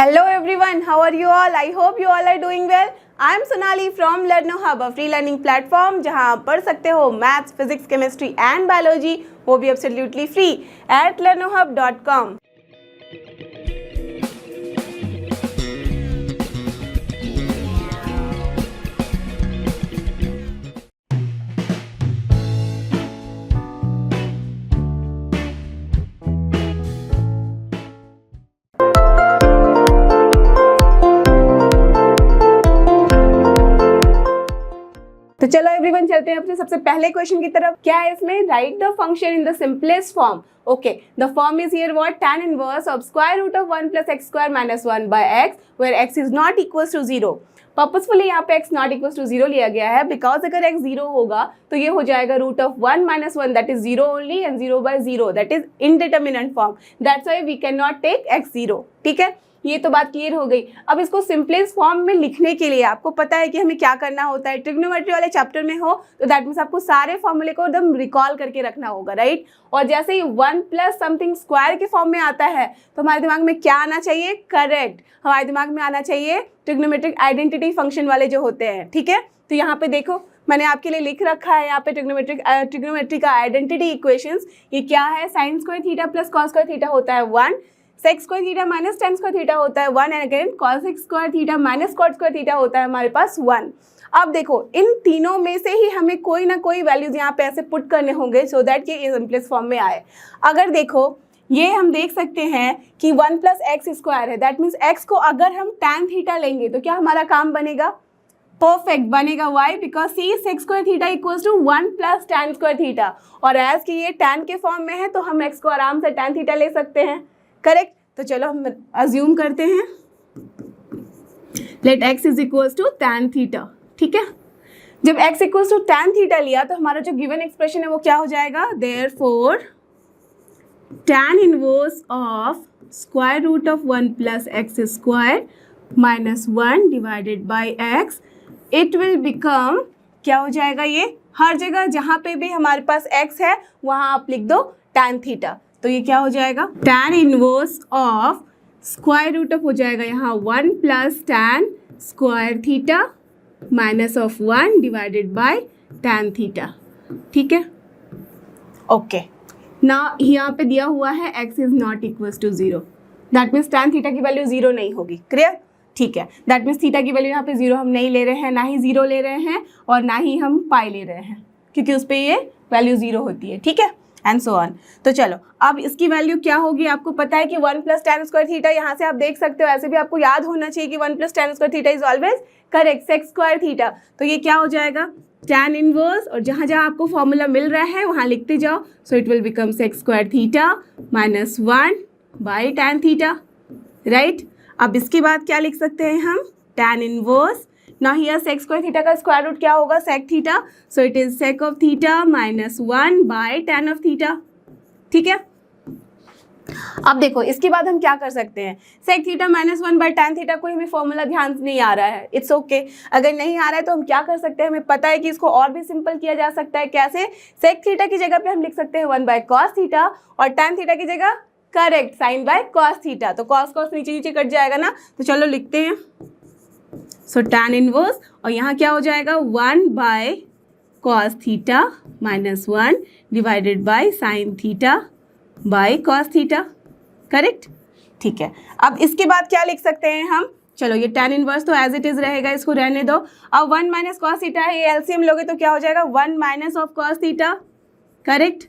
Hello everyone, how are you all? I hope you all are doing well. I am Sonali from LearnoHub, a free learning platform जहां आप पढ़ सकते हो maths, physics, chemistry and biology, वो भी absolutely free at learnohub.com। तो चलो everyone चलते हैं अपने सबसे पहले क्वेश्चन की तरफ। क्या है इसमें? Write the function in the simplest form. Okay, the form is here what? tan inverse of square root of 1 plus x square minus 1 by x where x is not equals to 0। Purposefully यहाँ पे x not equal to 0 लिया गया है because अगर x 0 होगा तो ये हो जाएगा root of 1 minus 1 that is 0 only and 0 by 0 that is indeterminate form, that's why we can not take x 0। ठीक है, ये तो बात क्लियर हो गई। अब इसको सिंपलेस्ट फॉर्म में लिखने के लिए आपको पता है कि हमें क्या करना होता है। ट्रिग्नोमेट्री वाले चैप्टर में हो तो दैट मीन्स आपको सारे फॉर्मूले को एकदम रिकॉल करके रखना होगा, राइट। और जैसे ही 1 प्लस समथिंग स्क्वायर के फॉर्म में आता है तो हमारे दिमाग में क्या आना चाहिए? करेक्ट, हमारे दिमाग में आना चाहिए ट्रिग्नोमेट्रिक आइडेंटिटी फंक्शन वाले जो होते हैं। ठीक है, तो यहाँ पे देखो मैंने आपके लिए लिख रखा है यहाँ पे ट्रिग्नोमेट्री का आइडेंटिटी इक्वेशंस। ये क्या है? Sine square theta plus cos square theta होता है 1, sec square theta minus tan square theta होता है 1 and again cos square theta minus cot square theta होता है हमारे पास 1। अब देखो इन तीनों में से ही हमें कोई ना कोई वैल्यूज यहाँ पे ऐसे पुट करने होंगे सो दैट ये सिंपलेस्ट फॉर्म में आए। अगर देखो ये हम देख सकते हैं कि 1 प्लस एक्स स्क्वायर है, दैट मीन्स एक्स को अगर हम tan थीटा लेंगे तो क्या हमारा काम बनेगा? परफेक्ट बनेगा। Why? Because see sec square theta equals to 1 plus tan square theta, और एज कि ये tan के फॉर्म में है तो हम x को आराम से tan थीटा ले सकते हैं। करेक्ट, तो चलो हम अज्यूम करते हैं let x is equals to tan theta. ठीक है, जब x equals to tan theta लिया तो हमारा जो गिवन एक्सप्रेशन है वो क्या हो जाएगा? Therefore tan inverse of square root of 1 plus x square minus 1 divided by x, it will become क्या हो जाएगा? ये हर जगह जहाँ पे भी हमारे पास x है वहाँ आप लिख दो tan थीटा, तो ये क्या हो जाएगा? tan inverse of square root of हो जाएगा यहाँ 1 plus tan square theta minus of 1 divided by tan theta. ठीक है, ओके। ना यहाँ पे दिया हुआ है x is not equals to 0, that means tan theta की वैल्यू 0 नहीं होगी। क्लियर? ठीक है, दैट मीन्स थीटा की वैल्यू यहाँ पे 0 हम नहीं ले रहे हैं, ना ही 0 ले रहे हैं और ना ही हम पाई ले रहे हैं क्योंकि उस पर ये वैल्यू 0 होती है। ठीक है, एंड सो ऑन। तो चलो अब इसकी वैल्यू क्या होगी? आपको पता है कि 1 प्लस tan स्क्वायर थीटा, यहाँ से आप देख सकते हो, ऐसे भी आपको याद होना चाहिए कि 1 plus tan square theta is always correct sec square theta. तो ये क्या हो जाएगा? tan इनवर्स, और जहाँ जहाँ आपको फॉर्मूला मिल रहा है वहाँ लिखते जाओ। So it will become sec square theta minus 1 by tan theta, right. अब इसके बाद क्या लिख सकते हैं हम? tan इनवर्स, ना हियर सेक स्क्वायर थीटा का स्क्वायर रूट क्या होगा? Sec theta, so it is sec of theta minus 1 by tan of theta. ठीक है, अब देखो इसके बाद हम क्या कर सकते हैं? Sec theta minus 1 by tan theta, कोई हमें फॉर्मूला ध्यान से नहीं आ रहा है, इट्स ओके। अगर नहीं आ रहा है तो हम क्या कर सकते हैं? हमें पता है कि इसको और भी सिंपल किया जा सकता है। कैसे? सेक थीटा की जगह पे हम लिख सकते हैं 1 बाय कॉस थीटा, और tan थीटा की जगह correct sine by cos theta. तो कॉस कॉस नीचे नीचे कट जाएगा ना, तो चलो लिखते हैं। सो tan इनवर्स, और यहाँ क्या हो जाएगा? 1 by cos theta minus 1 divided bye sine theta by cos theta. Correct, ठीक है। अब इसके बाद क्या लिख सकते हैं हम? चलो ये tan इनवर्स तो एज इट इज रहेगा, इसको रहने दो। अब 1 माइनस कॉस थीटा है, ये एलसीएम लोगे तो क्या हो जाएगा? 1 minus of cos theta. Correct,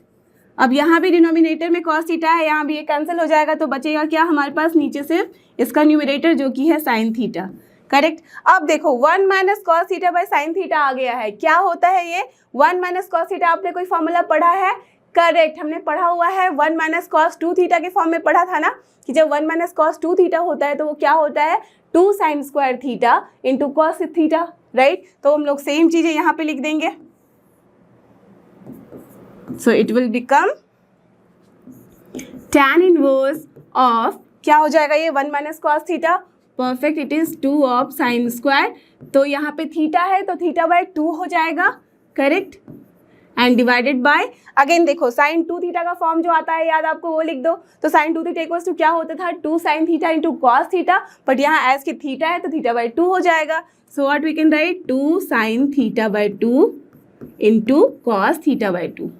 अब यहाँ भी डिनोमिनेटर में कॉस थीटा है, यहाँ भी ये कैंसिल हो जाएगा तो बचेगा क्या हमारे पास? नीचे सिर्फ इसका न्यूमरेटर जो कि है साइन थीटा। करेक्ट, अब देखो 1 minus cos theta by sine theta आ गया है। क्या होता है ये 1 माइनस कॉस थीटा? आपने कोई फॉर्मूला पढ़ा है? करेक्ट, हमने पढ़ा हुआ है 1 माइनस कॉस 2 थीटा के फॉर्म में पढ़ा था ना, कि जब 1 माइनस कॉस 2 थीटा होता है तो वो क्या होता है? 2 sign square theta into cos theta, right. तो हम लोग सेम चीजें यहाँ पे लिख देंगे। सो it will become tan inverse of क्या हो जाएगा ये? 1 minus cos theta, perfect, it is 2 of sine square. तो यहाँ पे थीटा है तो थीटा बाय 2 हो जाएगा। Correct, and divided bye, again देखो साइन 2 थीटा का फॉर्म जो आता है याद आपको वो लिख दो, तो साइन 2 थीटा इक्वल्स टू क्या होता था 2 sine theta into cos theta, but यहाँ एज की थीटा है तो थीटा बाई 2 हो जाएगा, so what we can write 2 sine theta by 2 into cos theta by 2,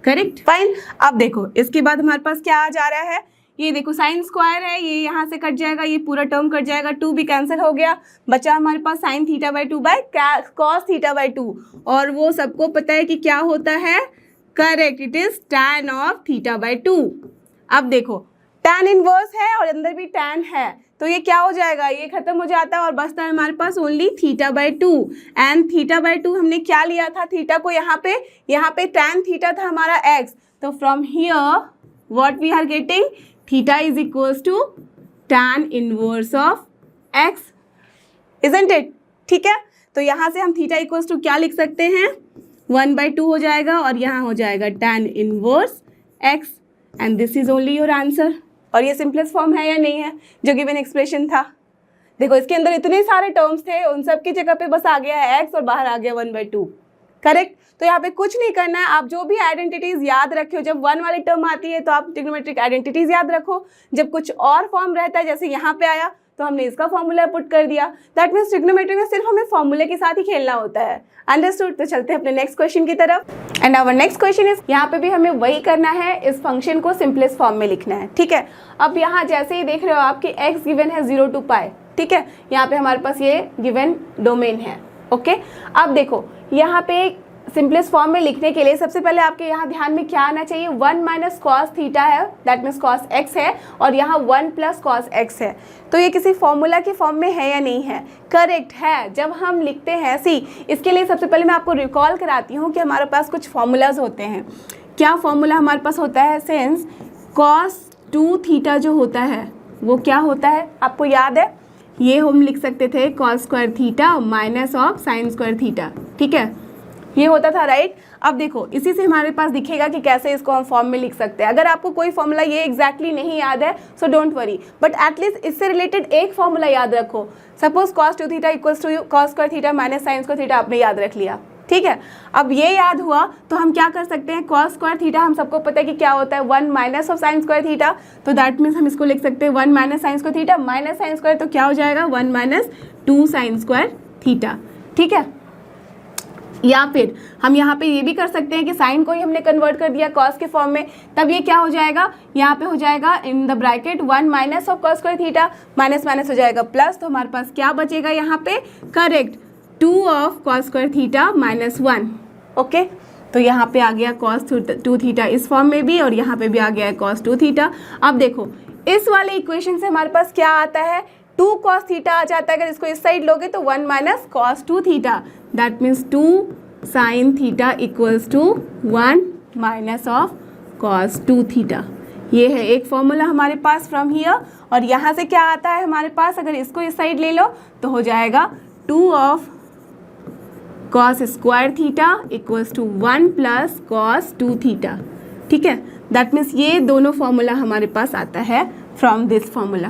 correct fine. अब देखो इसके बाद हमारे पास क्या आ जा रहा है, ये देखो साइन स्क्वायर है, ये यहाँ से कट जाएगा, ये पूरा टर्म कट जाएगा, 2 भी कैंसिल हो गया, बचा हमारे पास sine theta by 2 by cos theta by 2, और वो सबको पता है कि क्या होता है, correct, it is tan of theta by 2। अब देखो tan इनवर्स है और अंदर भी tan है, तो ये क्या हो जाएगा, ये खत्म हो जाता है और बचता है हमारे पास only theta by 2, and theta by 2 हमने क्या लिया था, थीटा को यहाँ पे tan थीटा था हमारा x, तो from here what we are getting, theta is equals to tan inverse of x, isn't it, ठीक है। तो यहाँ से हम थीटा इक्वल्स टू क्या लिख सकते हैं, 1/2 हो जाएगा और यहाँ हो जाएगा tan inverse x, and this is only your answer. और ये सिंपलेस्ट फॉर्म है या नहीं है जो गिवन एक्सप्रेशन था, देखो इसके अंदर इतने सारे टर्म्स थे, उन सब की जगह पे बस आ गया है x और बाहर आ गया 1/2, करेक्ट। तो यहाँ पे कुछ नहीं करना है, आप जो भी आइडेंटिटीज याद रखे हो, जब 1 वाली टर्म आती है तो आप ट्रिग्नोमेट्रिक आइडेंटिटीज याद रखो, जब कुछ और फॉर्म रहता है जैसे यहाँ पे आया तो हमने इसका फॉर्मूला पुट कर दिया, दैट मीन्स ट्रिग्नोमेट्री में सिर्फ हमें फॉर्मूले के साथ ही खेलना होता है, अंडरस्टूड। तो चलते हैं अपने नेक्स्ट क्वेश्चन की तरफ, and our next question is, यहाँ पे भी हमें वही करना है, इस फंक्शन को सिंपलेस्ट फॉर्म में लिखना है, ठीक है। अब यहाँ जैसे ही देख रहे हो आपकी x गिवन है 0 to पाई, ठीक है, यहाँ पे हमारे पास ये गिवन डोमेन है, ओके। अब देखो यहाँ पे सिंपलेस्ट फॉर्म में लिखने के लिए सबसे पहले आपके यहाँ ध्यान में क्या आना चाहिए, 1 माइनस कॉस थीटा है, दैट मीन्स कॉस एक्स है, और यहाँ 1 प्लस कॉस एक्स है, तो ये किसी फॉर्मूला के फॉर्म में है या नहीं है, करेक्ट है। जब हम लिखते हैं इसके लिए सबसे पहले मैं आपको रिकॉल कराती हूँ कि हमारे पास कुछ फॉर्मूलाज होते हैं। क्या फॉर्मूला हमारे पास होता है, सिंस कॉस 2 थीटा जो होता है वो क्या होता है, आपको याद है, ये हम लिख सकते थे cos square theta minus of sign square theta, ठीक है, ये होता था, राइट। अब देखो इसी से हमारे पास दिखेगा कि कैसे इसको हम फॉर्म में लिख सकते हैं। अगर आपको कोई फॉर्मूला ये एग्जैक्टली नहीं याद है so don't worry, but at least इससे रिलेटेड एक फॉर्मूला याद रखो। Suppose cos 2 theta equals to cos square theta minus sine square theta आपने याद रख लिया, ठीक है। अब ये याद हुआ तो हम क्या कर सकते हैं, कॉस स्क्वायर थीटा हम सबको पता है कि क्या होता है, 1 minus of sign square theta, तो दैट मीन्स हम इसको लिख सकते हैं 1 minus sine square theta minus sine square, तो क्या हो जाएगा 1 माइनस 2 साइन स्क्वायर थीटा, ठीक है। या फिर हम यहाँ पे ये भी कर सकते हैं कि साइन को ही हमने कन्वर्ट कर दिया कॉस के फॉर्म में, तब ये क्या हो जाएगा, यहाँ पे हो जाएगा in the bracket 1 minus of cos square theta, minus minus हो जाएगा प्लस, तो हमारे पास क्या बचेगा यहाँ पे, correct 2 of cos square theta minus 1, okay. तो यहाँ पे आ गया कॉस 2 थीटा इस फॉर्म में भी, और यहाँ पे भी आ गया है कॉस 2 थीटा। अब देखो इस वाले इक्वेशन से हमारे पास क्या आता है, 2 कॉस थीटा आ जाता है, अगर इसको इस साइड लोगे तो 1 minus cos 2 theta, that means 2 sine theta equals to 1 minus of cos 2 theta. ये है एक फॉर्मूला हमारे पास फ्रॉम हियर, और यहाँ से क्या आता है हमारे पास, अगर इसको इस साइड ले लो तो हो जाएगा 2 of cos square theta equals to 1 plus cos 2 theta, ठीक है। दैट मीन्स ये दोनों फॉर्मूला हमारे पास आता है from this formula,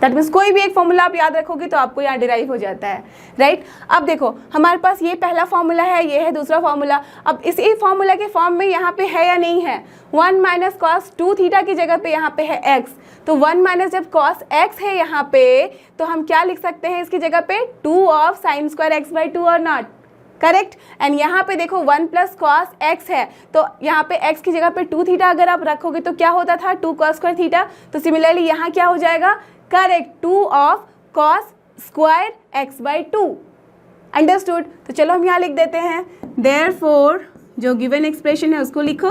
that means कोई भी एक फॉर्मूला आप याद रखोगे तो आपको यहाँ डिराइव हो जाता है, राइट। अब देखो हमारे पास ये पहला फॉर्मूला है, ये है दूसरा फॉर्मूला। अब इसी फॉर्मूला के फॉर्म में यहाँ पे है या नहीं है, 1 माइनस कॉस 2 थीटा की जगह पे यहाँ पे है x, तो 1 माइनस जब कॉस x है यहाँ पे तो हम क्या लिख सकते हैं इसकी जगह पे, 2 of sine square x by 2 और नॉट, करेक्ट। एंड यहाँ पे देखो 1 प्लस कॉस एक्स है, तो यहाँ पे x की जगह पे 2 थीटा अगर आप रखोगे तो क्या होता था 2 कॉस स्क्वायर थीटा, तो सिमिलरली यहाँ क्या हो जाएगा, correct 2 of cos square x by 2, understood. तो चलो हम यहाँ लिख देते हैं, देयरफॉर जो गिवन एक्सप्रेशन है उसको लिखो,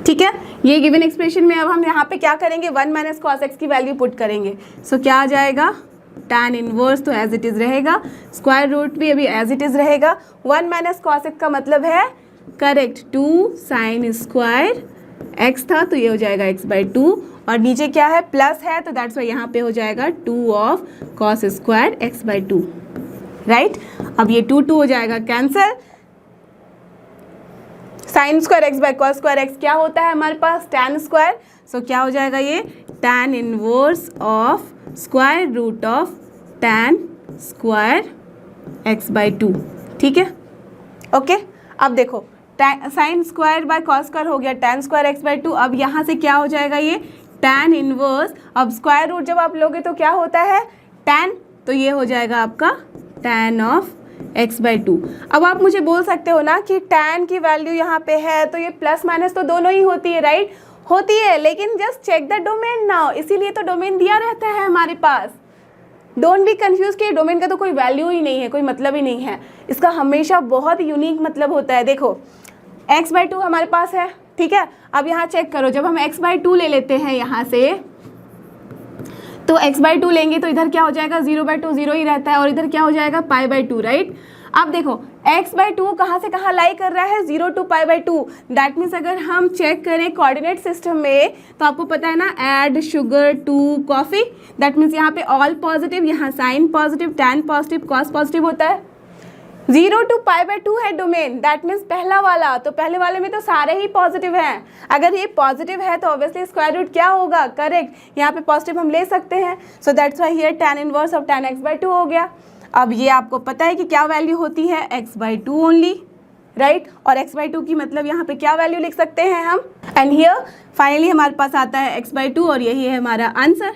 ठीक है। ये गिवन एक्सप्रेशन में अब हम यहाँ पे क्या करेंगे, 1 माइनस कॉस एक्स की वैल्यू पुट करेंगे, सो क्या आ जाएगा, tan इनवर्स तो एज इट इज़ रहेगा, स्क्वायर रूट भी अभी एज इट इज़ रहेगा, 1 माइनस कॉस एक्स का मतलब है करेक्ट 2 साइन स्क्वायर एक्स था तो ये हो जाएगा x बाई 2, और नीचे क्या है प्लस है तो दैट्स वाई यहाँ पे हो जाएगा 2 of cos square x by 2, right. अब ये 2 हो जाएगा cancel, sine square x by cos square x क्या होता है हमारे पास, tan स्क्वायर, सो क्या हो जाएगा ये tan inverse of square root of tan square x by 2, ठीक है। ओके, अब देखो sine square by cos square हो गया tan स्क्वायर x बाई 2। अब यहाँ से क्या हो जाएगा ये tan इनवर्स, अब स्क्वायर रूट जब आप लोगे तो क्या होता है tan, तो ये हो जाएगा आपका tan ऑफ x बाई 2। अब आप मुझे बोल सकते हो ना कि tan की वैल्यू यहाँ पे है तो ये प्लस माइनस तो दोनों ही होती है, राइट? होती है, लेकिन just check the domain now, इसीलिए तो डोमेन दिया रहता है हमारे पास। डोंट बी कंफ्यूज कि डोमेन का तो कोई वैल्यू ही नहीं है, कोई मतलब ही नहीं है, इसका हमेशा बहुत यूनिक मतलब होता है। देखो x बाई 2 हमारे पास है, ठीक है। अब यहाँ चेक करो, जब हम x बाई 2 ले लेते हैं यहाँ से, तो x बाई 2 लेंगे तो इधर क्या हो जाएगा 0 बाई 2 0 ही रहता है, और इधर क्या हो जाएगा पाई बाई 2, राइट? अब देखो x बाई 2 कहाँ से कहाँ लाई कर रहा है 0 to pi by 2। That means अगर हम चेक करें कोऑर्डिनेट सिस्टम में तो आपको पता है ना add sugar to coffee, that means यहाँ पे ऑल पॉजिटिव, यहाँ sine positive, tan positive, cos positive होता है। 0 टू पाई बाई 2 है डोमेन, दैट मीन्स पहला वाला, तो पहले वाले में तो सारे ही पॉजिटिव हैं। अगर ये पॉजिटिव है तो ऑब्वियसली स्क्वायर रूट क्या होगा, करेक्ट, यहाँ पे पॉजिटिव हम ले सकते हैं। सो that's why here tan inverse of tan x by 2 हो गया। अब ये आपको पता है कि क्या वैल्यू होती है x बाई 2 ओनली, राइट? और x बाई 2 की मतलब यहाँ पे क्या वैल्यू लिख सकते हैं हम, एंड हियर फाइनली हमारे पास आता है x बाई 2 और यही है हमारा आंसर।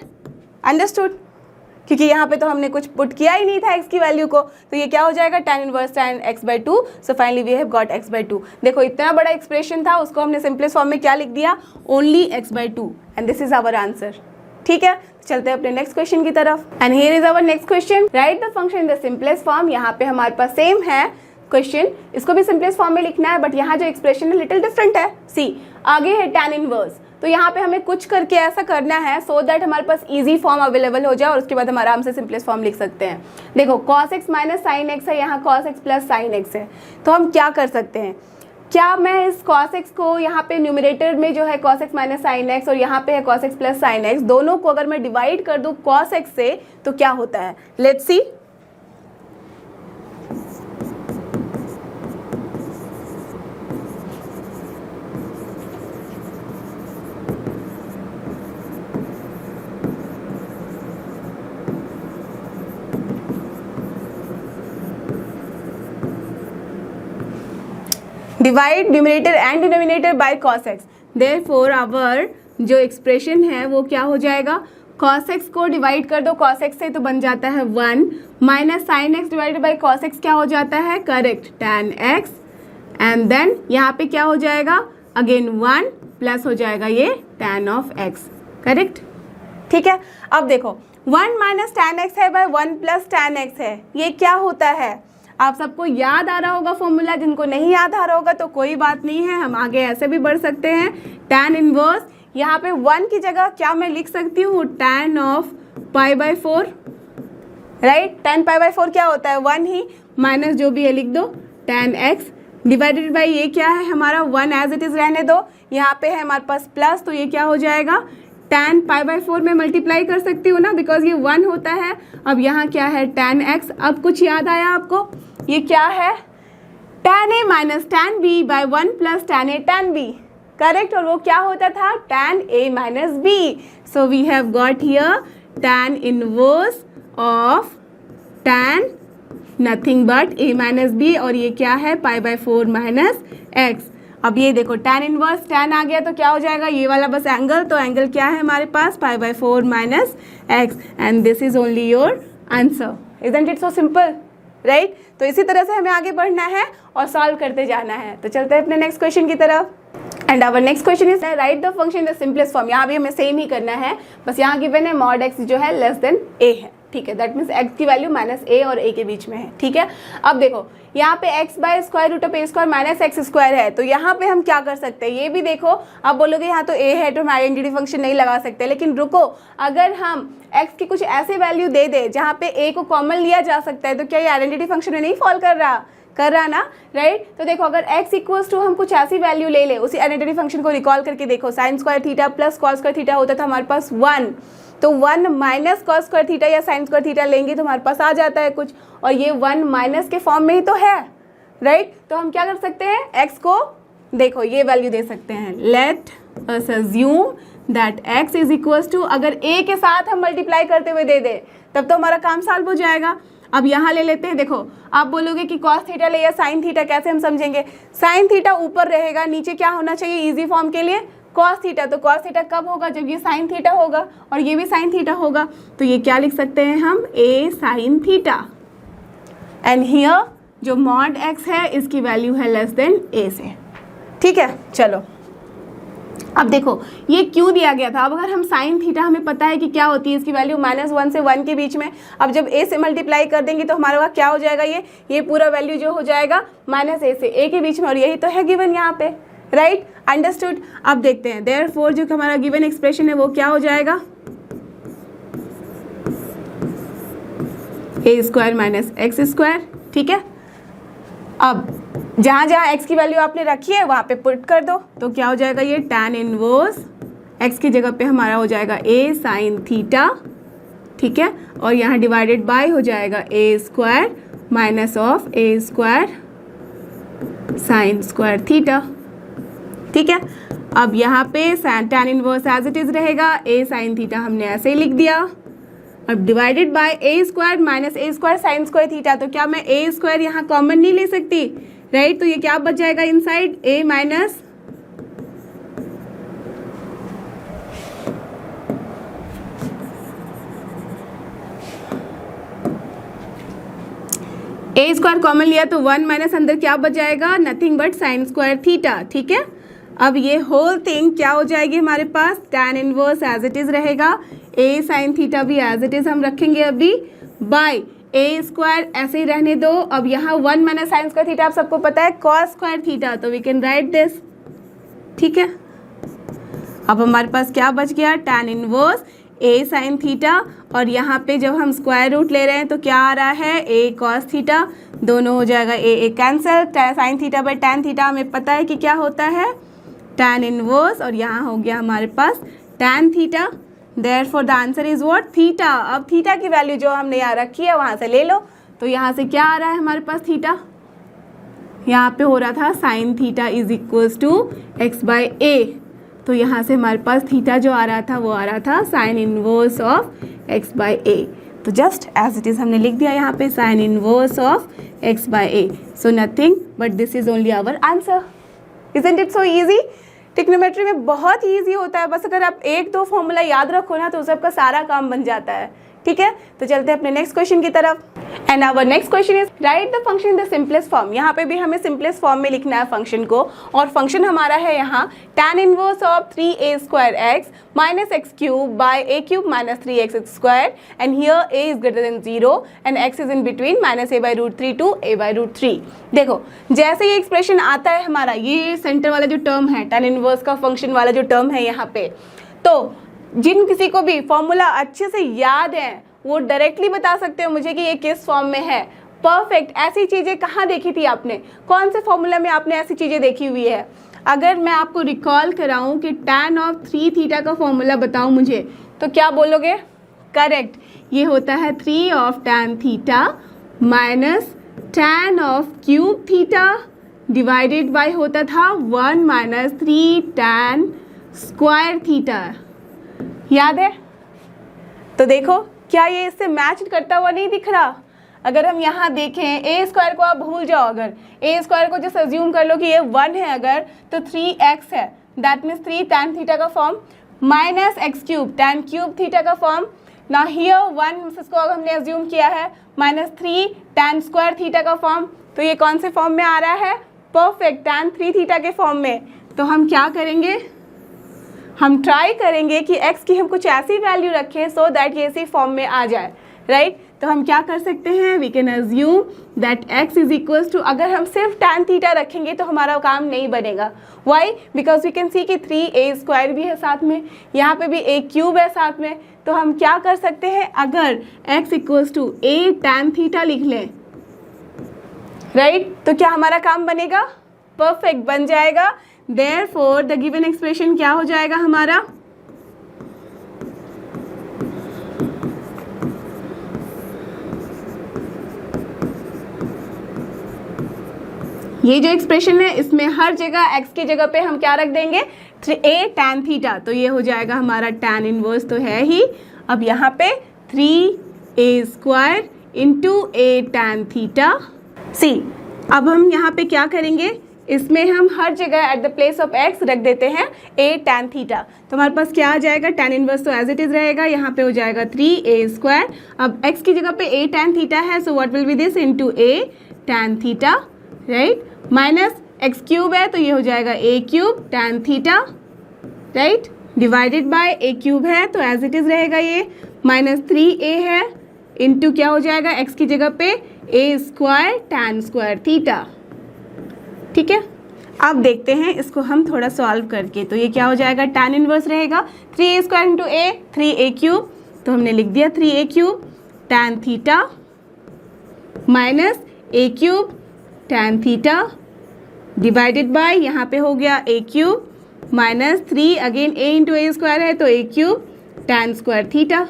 अंडरस्टूड? क्योंकि यहाँ पे तो हमने कुछ पुट किया ही नहीं था x की वैल्यू को, तो ये क्या हो जाएगा tan inverse tan x by 2। So finally we have got x by 2। देखो इतना बड़ा एक्सप्रेशन था, उसको हमने सिंपलेस्ट फॉर्म में क्या लिख दिया, only x by 2, and this is our answer. ठीक है, चलते हैं अपने नेक्स्ट क्वेश्चन की तरफ। And here is our next question, write the function in the simplest form. यहाँ पे हमारे पास सेम है क्वेश्चन, इसको भी सिंपलेस्ट फॉर्म में लिखना है, बट यहाँ जो एक्सप्रेशन है लिटिल डिफरेंट है। सी आगे है tan इनवर्स, तो यहाँ पे हमें कुछ करके ऐसा करना है सो दैट हमारे पास इजी फॉर्म अवेलेबल हो जाए और उसके बाद हम आराम से सिंपलेस्ट फॉर्म लिख सकते हैं। देखो cos x minus sine x है, यहाँ cos x plus sine x है, तो हम क्या कर सकते हैं, क्या मैं इस cos x को यहाँ पे न्यूमरेटर में जो है cos x minus sine x और यहाँ पे है cos x plus sine x, दोनों को अगर मैं डिवाइड कर दूँ cos x से तो क्या होता है, let's see. Divide numerator and denominator by cos x, therefore our जो एक्सप्रेशन है वो क्या हो जाएगा, cos x को डिवाइड कर दो cos x से तो बन जाता है 1 minus sine x divided by cos x क्या हो जाता है, correct, tan x, and then यहाँ पे क्या हो जाएगा अगेन 1 प्लस हो जाएगा ये tan ऑफ x, करेक्ट। ठीक है, अब देखो 1 माइनस tan x है बाय 1 प्लस tan x है, ये क्या होता है, आप सबको याद आ रहा होगा फॉर्मूला, जिनको नहीं याद आ रहा होगा तो कोई बात नहीं है, हम आगे ऐसे भी बढ़ सकते हैं। tan इनवर्स यहाँ पे 1 की जगह क्या मैं लिख सकती हूँ, tan of pi by 4, right? tan pi by 4 क्या होता है 1 ही, माइनस जो भी है लिख दो tan x डिवाइडेड बाई ये क्या है हमारा 1 एज इट इज रहने दो, यहाँ पे है हमारे पास प्लस, तो ये क्या हो जाएगा tan पाई बाई 4 में मल्टीप्लाई कर सकती हूँ ना, बिकॉज ये 1 होता है। अब यहाँ क्या है tan x, अब कुछ याद आया आपको, ये क्या है tan a minus tan b by 1 plus tan a tan b, correct, और वो क्या होता था tan a minus b। So we have got here tan inverse of tan nothing but a minus b, और ये क्या है पाई बाई 4 माइनस x। अब ये देखो tan इनवर्स tan आ गया तो क्या हो जाएगा, ये वाला बस एंगल, तो एंगल क्या है हमारे पास pi by 4 minus x, and this is only your answer. Isn't it so simple, right? तो इसी तरह से हमें आगे बढ़ना है और सॉल्व करते जाना है। तो चलते हैं अपने नेक्स्ट क्वेश्चन की तरफ। And our next question is write the function in the simplest form. यहाँ भी हमें सेम ही करना है, बस यहाँ गिवन है मॉड x जो है लेस देन a है, ठीक है, दैट मीन्स x की वैल्यू माइनस a और a के बीच में है। ठीक है, अब देखो यहाँ पे x by square root of a square minus x square है, तो यहाँ पे हम क्या कर सकते हैं, ये भी देखो, आप बोलोगे यहाँ तो a है तो हम आइडेंटिटी फंक्शन नहीं लगा सकते, लेकिन रुको, अगर हम x की कुछ ऐसे वैल्यू दे दे जहाँ पे a को कॉमन लिया जा सकता है, तो क्या ये आइडेंटिटी फंक्शन में नहीं फॉल कर रहा ना, राइट? तो देखो अगर x इक्वल्स टू हम कुछ ऐसी वैल्यू ले ले, उसी आइडेंटिटी फंक्शन को रिकॉल करके देखो, sine square theta plus cos square theta होता था हमारे पास 1, तो 1 माइनस कॉस स्क्वायर थीटा या साइन स्क्वायर थीटा लेंगे तो हमारे पास आ जाता है कुछ, और ये 1 माइनस के फॉर्म में ही तो है, राइट? तो हम क्या कर सकते हैं, x को देखो ये वैल्यू दे सकते हैं, let us assume that x is equal to, अगर a के साथ हम मल्टीप्लाई करते हुए दे दें तब तो हमारा काम सॉल्व हो जाएगा। अब यहाँ ले लेते हैं, देखो आप बोलोगे कि cos थीटा ले या sin थीटा, कैसे हम समझेंगे? sin थीटा ऊपर रहेगा, नीचे क्या होना चाहिए इजी फॉर्म के लिए? cos theta. तो cos थीटा कब होगा? जब ये sin थीटा होगा और ये भी sin थीटा होगा। तो ये क्या लिख सकते हैं हम? a sin theta. And here जो मॉड x है इसकी वैल्यू है लेस देन a से। ठीक है, चलो अब देखो ये क्यों दिया गया था। अब अगर हम साइन थीटा हमें पता है कि क्या होती है, इसकी वैल्यू -1 से 1 के बीच में। अब जब a से मल्टीप्लाई कर देंगे तो हमारे पास क्या हो जाएगा? ये पूरा वैल्यू जो हो जाएगा -a से a के बीच में, और यही तो है गिवन यहाँ पे, राइट? अंडरस्टूड। अब देखते हैं देयरफॉर जो हमारा गिवन एक्सप्रेशन है वो क्या हो जाएगा? a² - x²। ठीक है, अब जहाँ जहाँ x की वैल्यू आपने रखी है वहाँ पे पुट कर दो, तो क्या हो जाएगा? ये tan इनवर्स x की जगह पे हमारा हो जाएगा a sin थीटा। ठीक है, और यहाँ डिवाइडेड बाय हो जाएगा a² minus of a² sin² theta. ठीक है, अब यहाँ पे tan inverse as it is रहेगा, a sin थीटा हमने ऐसे ही लिख दिया। अब divided by a² minus a² sin² theta, तो क्या मैं a² यहाँ कॉमन नहीं ले सकती? राइट, तो ये क्या बच जाएगा inside? a minus a² common लिया तो 1 माइनस अंदर क्या बच जाएगा? Nothing but sin² theta. ठीक है, अब ये होल थिंग क्या हो जाएगी हमारे पास? tan inverse as it is रहेगा, a sin थीटा भी एज इट इज़ हम रखेंगे अभी, बाय a² ऐसे ही रहने दो। अब यहाँ 1 माइनस sin² थीटा आप सबको पता है cos² थीटा, तो वी कैन राइट दिस। ठीक है, अब हमारे पास क्या बच गया? tan inverse a sin theta, और यहाँ पे जब हम स्क्वायर रूट ले रहे हैं तो क्या आ रहा है? a cos theta. दोनों हो जाएगा a cancel, sin theta by tan theta हमें पता है कि क्या होता है? tan इनवर्स, और यहाँ हो गया हमारे पास tan theta. Therefore the answer is what? Theta. अब थीटा की वैल्यू जो हमने यहाँ रखी है वहाँ से ले लो, तो यहाँ से क्या आ रहा है हमारे पास? थीटा यहाँ पे हो रहा था sine theta is equals to x/a, तो यहाँ से हमारे पास थीटा जो आ रहा था वो आ रहा था साइन इनवर्स ऑफ x/a। तो जस्ट एज इट इज़ हमने लिख दिया यहाँ पे sine inverse of x/a। So nothing but this is only our answer. Isn't it so easy? Trigonometry में बहुत ही ईजी होता है, बस अगर आप 1-2 फॉर्मूला याद रखो ना तो सबका सारा काम बन जाता है। ठीक है, तो चलते हैं अपने नेक्स्ट क्वेश्चन की तरफ। And our next question is write the function in the simplest form. यहाँ पे भी हमें सिंपलेस्ट फॉर्म में लिखना है फंक्शन को, और फंक्शन हमारा है यहाँ tan inverse of 3a² minus x³ by a³ minus 3x² and here a is greater than 0 and x is in between -a/√3 to a/√3। देखो जैसे ये एक्सप्रेशन आता है हमारा, ये सेंटर वाला जो टर्म है tan इनवर्स का फंक्शन वाला जो टर्म है यहाँ पे, तो जिन किसी को भी फॉर्मूला अच्छे से याद है वो डायरेक्टली बता सकते हो मुझे कि ये किस फॉर्म में है। परफेक्ट। ऐसी चीज़ें कहाँ देखी थी आपने? कौन से फॉर्मूला में आपने ऐसी चीज़ें देखी हुई है? अगर मैं आपको रिकॉल कराऊं कि tan ऑफ 3 थीटा का फॉर्मूला बताऊं मुझे, तो क्या बोलोगे? करेक्ट, ये होता है 3 of tan theta minus tan of cube theta divided by होता था 1 माइनस 3 tan स्क्वायर थीटा। याद है? तो देखो क्या ये इससे मैच करता हुआ नहीं दिख रहा? अगर हम यहाँ देखें a² को आप भूल जाओ, अगर a² को जस्ट अज्यूम कर लो कि ये 1 है अगर, तो 3x है, दैट मीन्स 3 tan थीटा का form minus x³ tan cube theta का फॉर्म। ना हियर 1 इसको हमने अज्यूम किया है -3 tan स्क्वायर थीटा का फॉर्म। तो ये कौन से फॉर्म में आ रहा है? परफेक्ट, tan 3 थीटा के फॉर्म में। तो हम क्या करेंगे? हम ट्राई करेंगे कि x की हम कुछ ऐसी वैल्यू रखें सो दैट ये इसी फॉर्म में आ जाए, राइट? तो हम क्या कर सकते हैं? We can assume that x is equals to, अगर हम सिर्फ tan थीटा रखेंगे तो हमारा काम नहीं बनेगा। Why? Because we can see कि 3a² भी है साथ में, यहाँ पे भी a³ है साथ में। तो हम क्या कर सकते हैं? अगर x equals to a tan theta लिख लें, राइट, तो क्या हमारा काम बनेगा? परफेक्ट, बन जाएगा। Therefore the given expression क्या हो जाएगा हमारा? ये जो एक्सप्रेशन है इसमें हर जगह x की जगह पे हम क्या रख देंगे, a tan थीटा, तो ये हो जाएगा हमारा tan इनवर्स तो है ही। अब यहाँ पे 3a² into a tan theta. See अब हम यहाँ पे क्या करेंगे, इसमें हम हर जगह eight the place of x रख देते हैं a tan थीटा, तो हमारे पास क्या आ जाएगा, tan इनवर्स तो एज इट इज़ रहेगा, यहाँ पे हो जाएगा 3a²। अब x की जगह पे a tan थीटा है, so what will be this, into a tan theta, right, minus x³ है तो ये हो जाएगा a³ tan theta, right, divided by a³ है तो एज इट इज़ रहेगा ये, माइनस 3a है इंटू क्या हो जाएगा, x की जगह पे a² tan² थीटा। ठीक है, अब देखते हैं इसको हम थोड़ा सॉल्व करके, तो ये क्या हो जाएगा, tan इनवर्स रहेगा 3a² इंटू a, 3a³, तो हमने लिख दिया 3a³ tan theta minus a³ tan theta divided by यहाँ पे हो गया a³ minus 3 again a into a² है तो a³ tan² थीटा।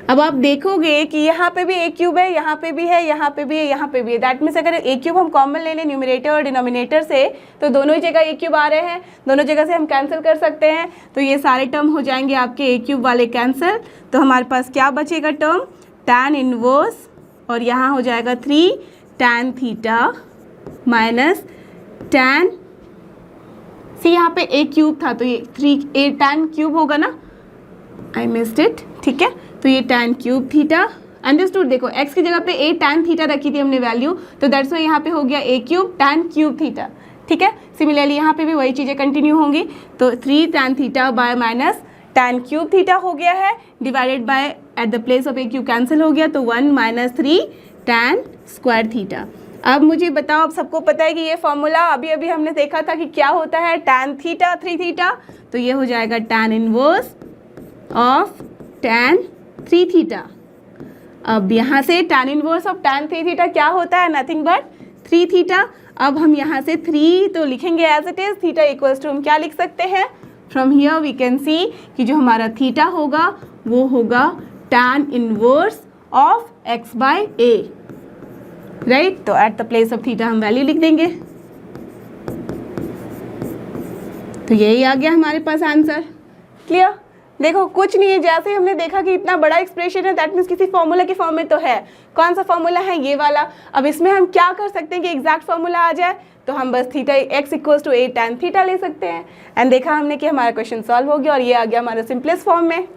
अब आप देखोगे कि यहाँ पे भी a³ है, यहाँ पे भी है, यहाँ पे भी है, यहाँ पे भी है, दैट मीन्स अगर a³ हम कॉमन ले लें न्यूमरेटर और डिनोमिनेटर से तो दोनों ही जगह a³ आ रहे हैं, दोनों जगह से हम कैंसिल कर सकते हैं, तो ये सारे टर्म हो जाएंगे आपके a³ वाले कैंसिल, तो हमारे पास क्या बचेगा टर्म, tan इनवर्स और यहाँ हो जाएगा 3 tan थीटा माइनस tan, सी यहाँ पे a³ था तो ये 3a tan³ होगा ना, आई मिस्ड इट, ठीक है, तो ये tan³ थीटा, अंडरस्टूड। देखो x की जगह पे a tan थीटा रखी थी हमने वैल्यू, तो दैट्स वाई यहाँ पे हो गया a³ tan³ थीटा, ठीक है। सिमिलरली यहाँ पे भी वही चीज़ें कंटिन्यू होंगी, तो 3 tan theta by minus tan³ theta हो गया है, divided by eight the place of a³ cancel हो गया, तो 1 माइनस 3 tan² थीटा। अब मुझे बताओ, आप सबको पता है कि ये फॉर्मूला अभी अभी हमने देखा था कि क्या होता है, tan थीटा 3 थीटा, तो ये हो जाएगा tan inverse of tan 3 theta. अब यहाँ से tan inverse of tan 3 theta क्या होता है, नथिंग बट 3 थीटा। अब हम यहाँ से 3 तो लिखेंगे as it is, theta equals to हम क्या लिख सकते हैं, from here we can see कि जो हमारा थीटा होगा वो होगा tan inverse of x by a, right, तो at the place of theta हम वैल्यू लिख देंगे, तो यही आ गया हमारे पास आंसर। क्लियर, देखो कुछ नहीं है, जैसे हमने देखा कि इतना बड़ा एक्सप्रेशन है दैट मीन्स किसी फॉर्मूला की फॉर्म में तो है। कौन सा फॉर्मूला है, ये वाला। अब इसमें हम क्या कर सकते हैं कि एग्जैक्ट फॉर्मूला आ जाए, तो हम बस theta x equals to a tan theta ले सकते हैं, एंड देखा हमने कि हमारा क्वेश्चन सॉल्व हो गया और ये आ गया हमारे सिंपलेस्ट फॉर्म में।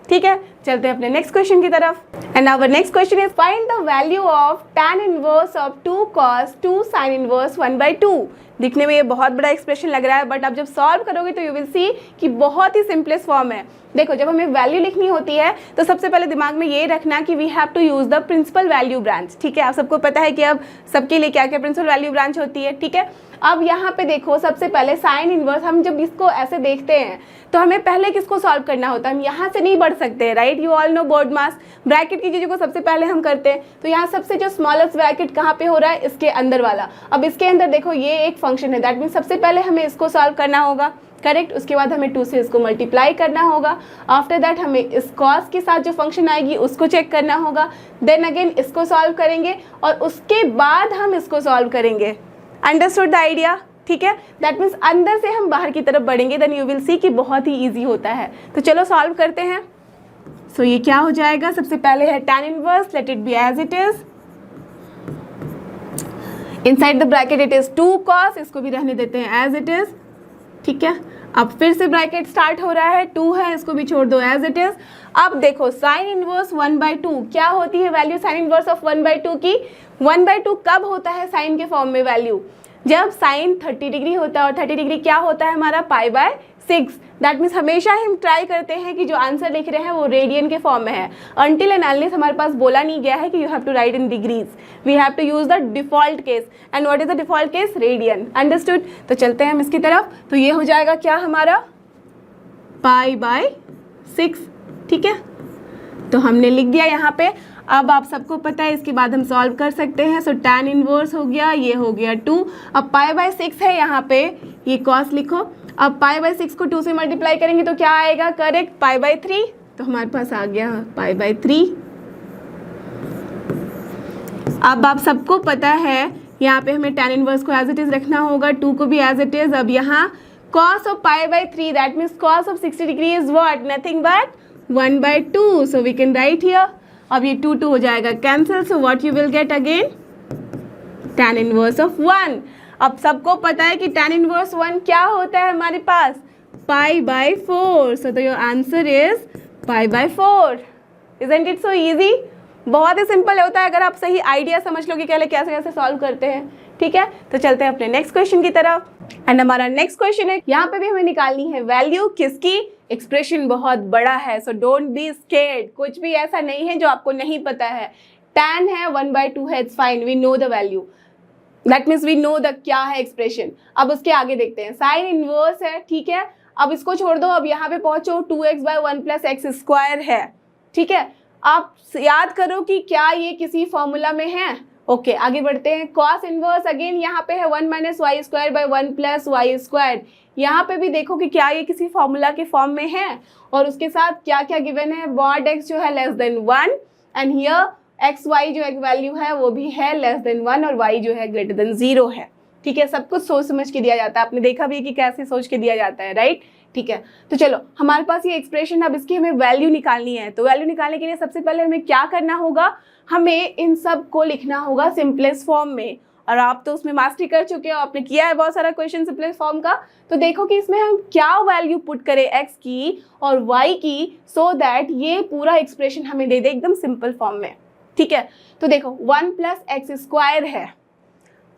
ठीक है, चलते हैं अपने नेक्स्ट क्वेश्चन की तरफ, and our next question is find the value of tan inverse of 2 cos 2 sin inverse 1/2। दिखने में ये बहुत बड़ा एक्सप्रेशन लग रहा है, बट आप जब सॉल्व करोगे तो यू विल सी कि बहुत ही सिंपलेस्ट फॉर्म है। देखो, जब हमें वैल्यू लिखनी होती है तो सबसे पहले दिमाग में ये रखना कि we have to use the principal value branch. ठीक है, आप सबको पता है कि अब सबके लिए क्या क्या प्रिंसिपल वैल्यू ब्रांच होती है। ठीक है, अब यहाँ पे देखो, सबसे पहले साइन इनवर्स, हम जब इसको ऐसे देखते हैं तो हमें पहले किसको सॉल्व करना होता है, हम यहाँ से नहीं बढ़ सकते, right, you all know board mass, bracket की चीज़ों को सबसे पहले हम करते हैं, तो यहाँ सबसे जो स्मॉलेस्ट ब्रैकेट कहाँ पे हो रहा है, इसके अंदर वाला। अब इसके अंदर देखो ये एक फंक्शन है, दैट मीन्स सबसे पहले हमें इसको सॉल्व करना होगा, करेक्ट, उसके बाद हमें 2 से इसको मल्टीप्लाई करना होगा, आफ्टर दैट हमें इस कॉस के साथ जो फंक्शन आएगी उसको चेक करना होगा, देन अगेन इसको सॉल्व करेंगे और उसके बाद हम इसको सॉल्व करेंगे। Understood the idea? ठीक है, दैट मीन्स अंदर से हम बाहर की तरफ बढ़ेंगे, देन यू विल सी कि बहुत ही ईजी होता है। तो चलो सॉल्व करते हैं। सो ये क्या हो जाएगा, सबसे पहले है tan inverse, let it be as it is, inside the bracket it is 2 cos, इसको भी रहने देते हैं एज इट इज। ठीक है, अब फिर से ब्रैकेट स्टार्ट हो रहा है, 2 है, इसको भी छोड़ दो एज इट इज। अब देखो साइन इनवर्स 1/2 क्या होती है वैल्यू साइन इनवर्स ऑफ 1/2 की, 1/2 कब होता है साइन के फॉर्म में वैल्यू, जब साइन 30 डिग्री होता है, और 30 डिग्री क्या होता है हमारा π/6। दैट मीन्स हमेशा हम ट्राई करते हैं कि जो आंसर लिख रहे हैं वो रेडियन के फॉर्म में है, अनटिल एंड अनलेस हमारे पास बोला नहीं गया है कि you have to write in degrees, we have to use the default case, and what is the default case, radian. Understood? तो चलते हैं हम इसकी तरफ, तो ये हो जाएगा क्या हमारा π/6। ठीक है, तो हमने लिख दिया यहाँ पे। अब आप सबको पता है इसके बाद हम सॉल्व कर सकते हैं, सो tan इनवर्स हो गया, ये हो गया 2, अब π/6 है यहाँ पे, ये cos लिखो, अब π/6 को 2 से मल्टीप्लाई करेंगे तो क्या आएगा, करेक्ट, π/3, तो हमारे पास आ गया π/3। अब आप सबको पता है यहाँ पे हमें tan इनवर्स को एज इट इज़ रखना होगा, 2 को भी एज इट इज़। अब यहाँ cos of pi by 3, that means cos of 60 degree is what? Nothing but 1/2. So we can write here. अब ये 2 हो जाएगा cancel. So what you will get again? tan inverse of 1. अब सबको पता है कि tan inverse 1 क्या होता है हमारे पास? pi by 4. So your answer is pi by 4. Isn't it so easy? बहुत ही सिंपल होता है अगर आप सही आइडिया समझ लो कि कैसे कैसे सॉल्व करते हैं। ठीक है, तो चलते हैं अपने नेक्स्ट क्वेश्चन की तरफ। एंड हमारा नेक्स्ट क्वेश्चन है, यहाँ पे भी हमें निकालनी है वैल्यू किसकी? एक्सप्रेशन बहुत बड़ा है, सो डोंट बी स्केर्ड। कुछ भी ऐसा नहीं है जो आपको नहीं पता है। tan है 1/2 है, it's fine, we know the value, that means we know the क्या है एक्सप्रेशन। अब उसके आगे देखते हैं, साइन इनवर्स है, ठीक है, अब इसको छोड़ दो, अब यहाँ पे पहुंचो 2x/1 + x² है। ठीक है, आप याद करो कि क्या ये किसी फॉर्मूला में है? ओके, आगे बढ़ते हैं। कॉस इनवर्स अगेन यहाँ पे है 1 - y² / 1 + y²। यहाँ पे भी देखो कि क्या ये किसी फॉर्मूला के फॉर्म में है, और उसके साथ क्या क्या गिवन है? mod x जो है <1 एंड हियर एक्स वाई जो एक वैल्यू है वो भी है <1 और y जो है <0 है। ठीक है, सब कुछ सोच समझ के दिया जाता है, आपने देखा भी कि कैसे सोच के दिया जाता है, राइट? ठीक है, तो चलो हमारे पास ये एक्सप्रेशन, अब इसकी हमें वैल्यू निकालनी है। तो वैल्यू निकालने के लिए सबसे पहले हमें क्या करना होगा? हमें इन सब को लिखना होगा सिंपलेस्ट फॉर्म में, और आप तो उसमें मास्टरी कर चुके हो, आपने किया है बहुत सारा क्वेश्चन सिंपलेस्ट फॉर्म का। तो देखो कि इसमें हम क्या वैल्यू पुट करें x की और y की, सो दैट ये पूरा एक्सप्रेशन हमें दे दे एकदम सिंपल फॉर्म में। ठीक है, तो देखो 1 + x² है,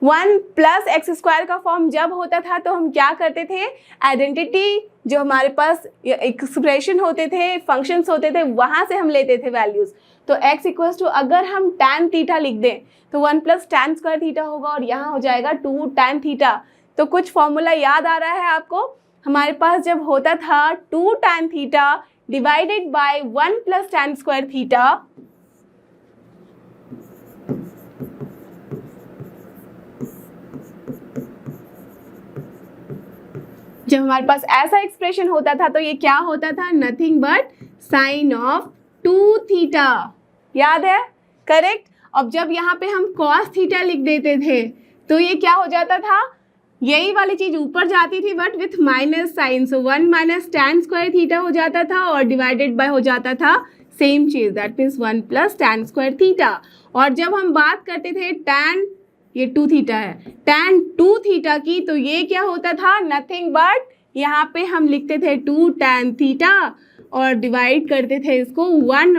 1 + x² का फॉर्म जब होता था तो हम क्या करते थे? आइडेंटिटी जो हमारे पास एक्सप्रेशन होते थे, फंक्शंस होते थे, वहाँ से हम लेते थे वैल्यूज़। तो x = अगर हम tan थीटा लिख दें तो 1 + tan² थीटा होगा, और यहाँ हो जाएगा 2 tan थीटा। तो कुछ फॉर्मूला याद आ रहा है आपको? हमारे पास जब होता था 2 tan theta divided by 1 + tan² theta, जब हमारे पास ऐसा एक्सप्रेशन होता था तो ये क्या होता था? Nothing but sine of 2 theta. याद है? करेक्ट। अब जब यहाँ पे हम cos थीटा लिख देते थे तो ये क्या हो जाता था? यही वाली चीज ऊपर जाती थी but with minus sine, so 1 - tan² theta हो जाता था और डिवाइडेड बाय हो जाता था सेम चीज, दैट मीन्स 1 + tan² थीटा। और जब हम बात करते थे tan, ये 2 थीटा है, tan 2 थीटा की, तो ये क्या होता था? नथिंग बट यहाँ पे हम लिखते थे 2 tan थीटा और डिवाइड करते थे इसको 1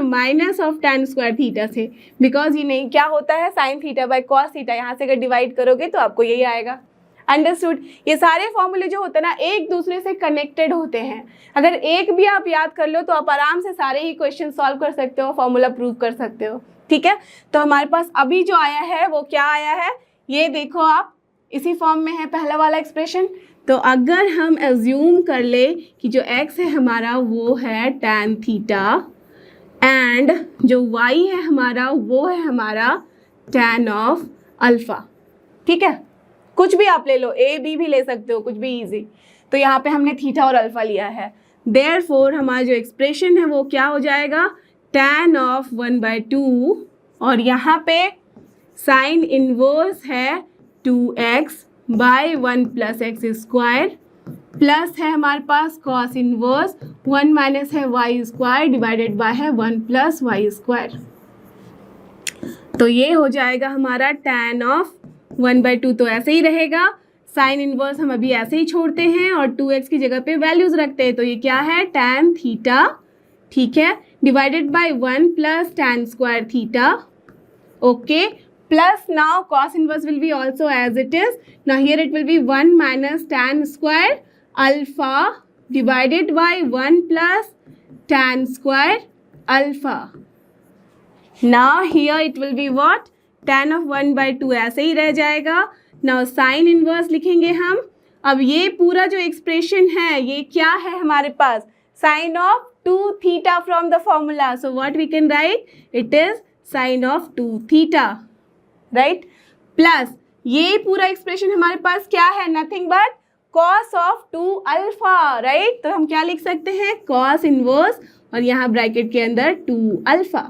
- tan² थीटा से, बिकॉज ये नहीं क्या होता है? Sine theta by cos theta, यहाँ से अगर डिवाइड करोगे तो आपको यही आएगा। अंडरस्टूड? ये सारे फॉर्मूले जो होते हैं ना एक दूसरे से कनेक्टेड होते हैं, अगर एक भी आप याद कर लो तो आप आराम से सारे ही क्वेश्चन सॉल्व कर सकते हो, फॉर्मूला प्रूव कर सकते हो। ठीक है, तो हमारे पास अभी जो आया है वो क्या आया है? ये देखो आप, इसी फॉर्म में है पहला वाला एक्सप्रेशन। तो अगर हम एज्यूम कर ले कि जो x है हमारा वो है tan थीटा एंड जो y है हमारा वो है हमारा tan ऑफ अल्फ़ा। ठीक है, कुछ भी आप ले लो, a b भी ले सकते हो, कुछ भी इजी। तो यहाँ पे हमने थीटा और अल्फ़ा लिया है, देयरफॉर हमारा जो एक्सप्रेशन है वो क्या हो जाएगा? tan ऑफ 1/2, और यहाँ पे साइन इनवर्स है 2x/1 + x² प्लस है हमारे पास cos इनवर्स 1 - है y² डिवाइडेड बाय है 1 + y²। तो ये हो जाएगा हमारा tan ऑफ 1/2, तो ऐसे ही रहेगा। साइन इनवर्स हम अभी ऐसे ही छोड़ते हैं और 2x की जगह पे वैल्यूज़ रखते हैं, तो ये क्या है? tan थीटा, ठीक है, divided by 1 + tan² theta. Okay, plus now cos inverse will be also as it is. Now here it will be 1 - tan² alpha divided by 1 + tan² alpha. Now here it will be what? tan of 1/2 ऐसे ही रह जाएगा। Now sin inverse लिखेंगे हम। अब ये पूरा जो expression है ये क्या है हमारे पास? sin of 2 theta from the formula. So what we can write? It is sin of 2 theta. Right, plus ये पूरा एक्सप्रेशन हमारे पास क्या है? Nothing but cos of 2 alpha, right? तो हम क्या लिख सकते हैं? cos इनवर्स और यहाँ ब्रैकेट के अंदर 2 अल्फा।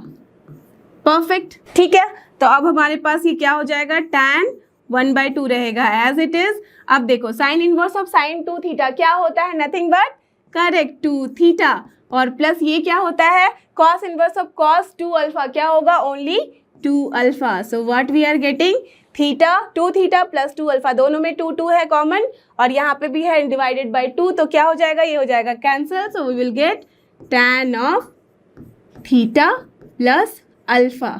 परफेक्ट, ठीक है। तो अब हमारे पास ये क्या हो जाएगा? tan 1/2 रहेगा एज इट इज। अब देखो sine inverse of sine 2 theta क्या होता है, नथिंग बट करेक्ट 2 थीटा, और प्लस ये क्या होता है cos inverse of cos 2 alpha, क्या होगा only 2 alpha. So what we are getting theta 2 theta plus 2 alpha, दोनों में 2 2 है कॉमन, और यहाँ पे भी है डिवाइडेड बाय 2, तो क्या हो जाएगा, ये हो जाएगा cancel. So we will get tan of theta plus alpha,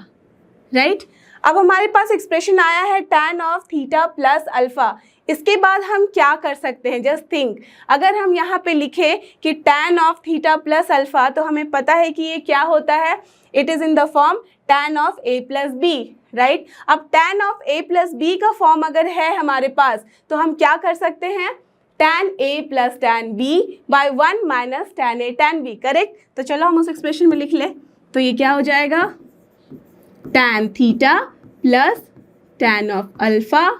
right. अब हमारे पास एक्सप्रेशन आया है tan of theta plus alpha. इसके बाद हम क्या कर सकते हैं, जस्ट थिंक, अगर हम यहाँ पे लिखें कि tan of theta plus alpha, तो हमें पता है कि ये क्या होता है, it is in the form tan of a plus b, right. अब tan of a plus b का फॉर्म अगर है हमारे पास, तो हम क्या कर सकते हैं, tan a plus tan b by 1 minus tan a tan b, correct. तो चलो हम उस एक्सप्रेशन में लिख ले, तो ये क्या हो जाएगा tan theta plus tan of alpha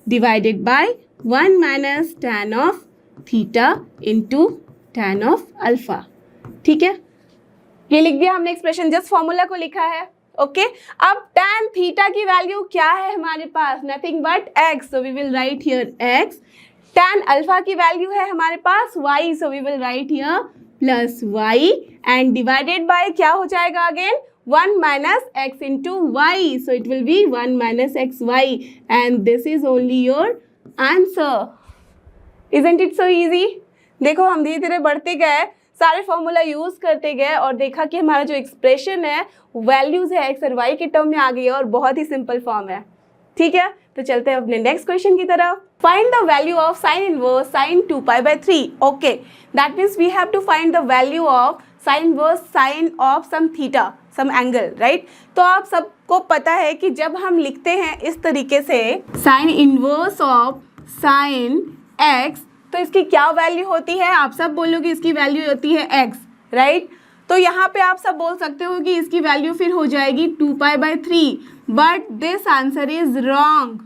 divided by 1 minus tan of theta into tan of alpha, ठीक है। ये लिख दिया हमने एक्सप्रेशन, जस्ट फॉर्मूला को लिखा है, ओके। अब tan थीटा की वैल्यू क्या है हमारे पास, nothing but x, so we will write here x। tan alpha की वैल्यू है हमारे पास y, so we will write here plus y, and divided by क्या हो जाएगा again 1 minus x into y, so it will be 1 minus x y, and this is only your answer. Isn't it so easy. देखो हम धीरे धीरे बढ़ते गए, सारे फॉर्मूला यूज करते गए और देखा कि हमारा जो एक्सप्रेशन है वैल्यूज है एक्स और वाई के टर्म में आ गई है और बहुत ही सिंपल फॉर्म है, ठीक है। तो चलते हैं अपने नेक्स्ट क्वेश्चन की तरफ। Find the value of sine inverse sine 2 pi by 3, okay, that means we have to find the value of sine inverse sine of some theta some angle, right. तो आप सबको पता है कि जब हम लिखते हैं इस तरीके से sign inverse of sine x, तो इसकी क्या वैल्यू होती है, आप सब बोलोगे इसकी वैल्यू होती है x, राइट। तो यहाँ पे आप सब बोल सकते हो कि इसकी वैल्यू फिर हो जाएगी 2 pi by 3, but this answer is wrong.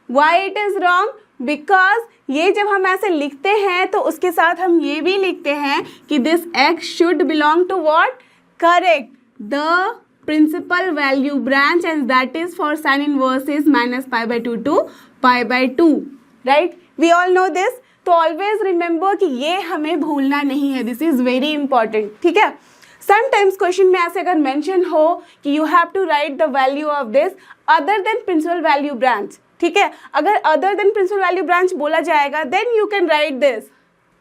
Why it is wrong, because ये जब हम ऐसे लिखते हैं तो उसके साथ हम ये भी लिखते हैं कि this x should belong to what, correct, the principal value branch, and that is for sine inverse is minus pi by 2 to pi by 2, right. We all know this. तो ऑलवेज रिमेंबर कि ये हमें भूलना नहीं है, this is very important, ठीक है। Sometimes question में ऐसे अगर मेंशन हो कि you have to write the value of this other than principal value branch, ठीक है। अगर other than principal value branch बोला जाएगा then you can write this,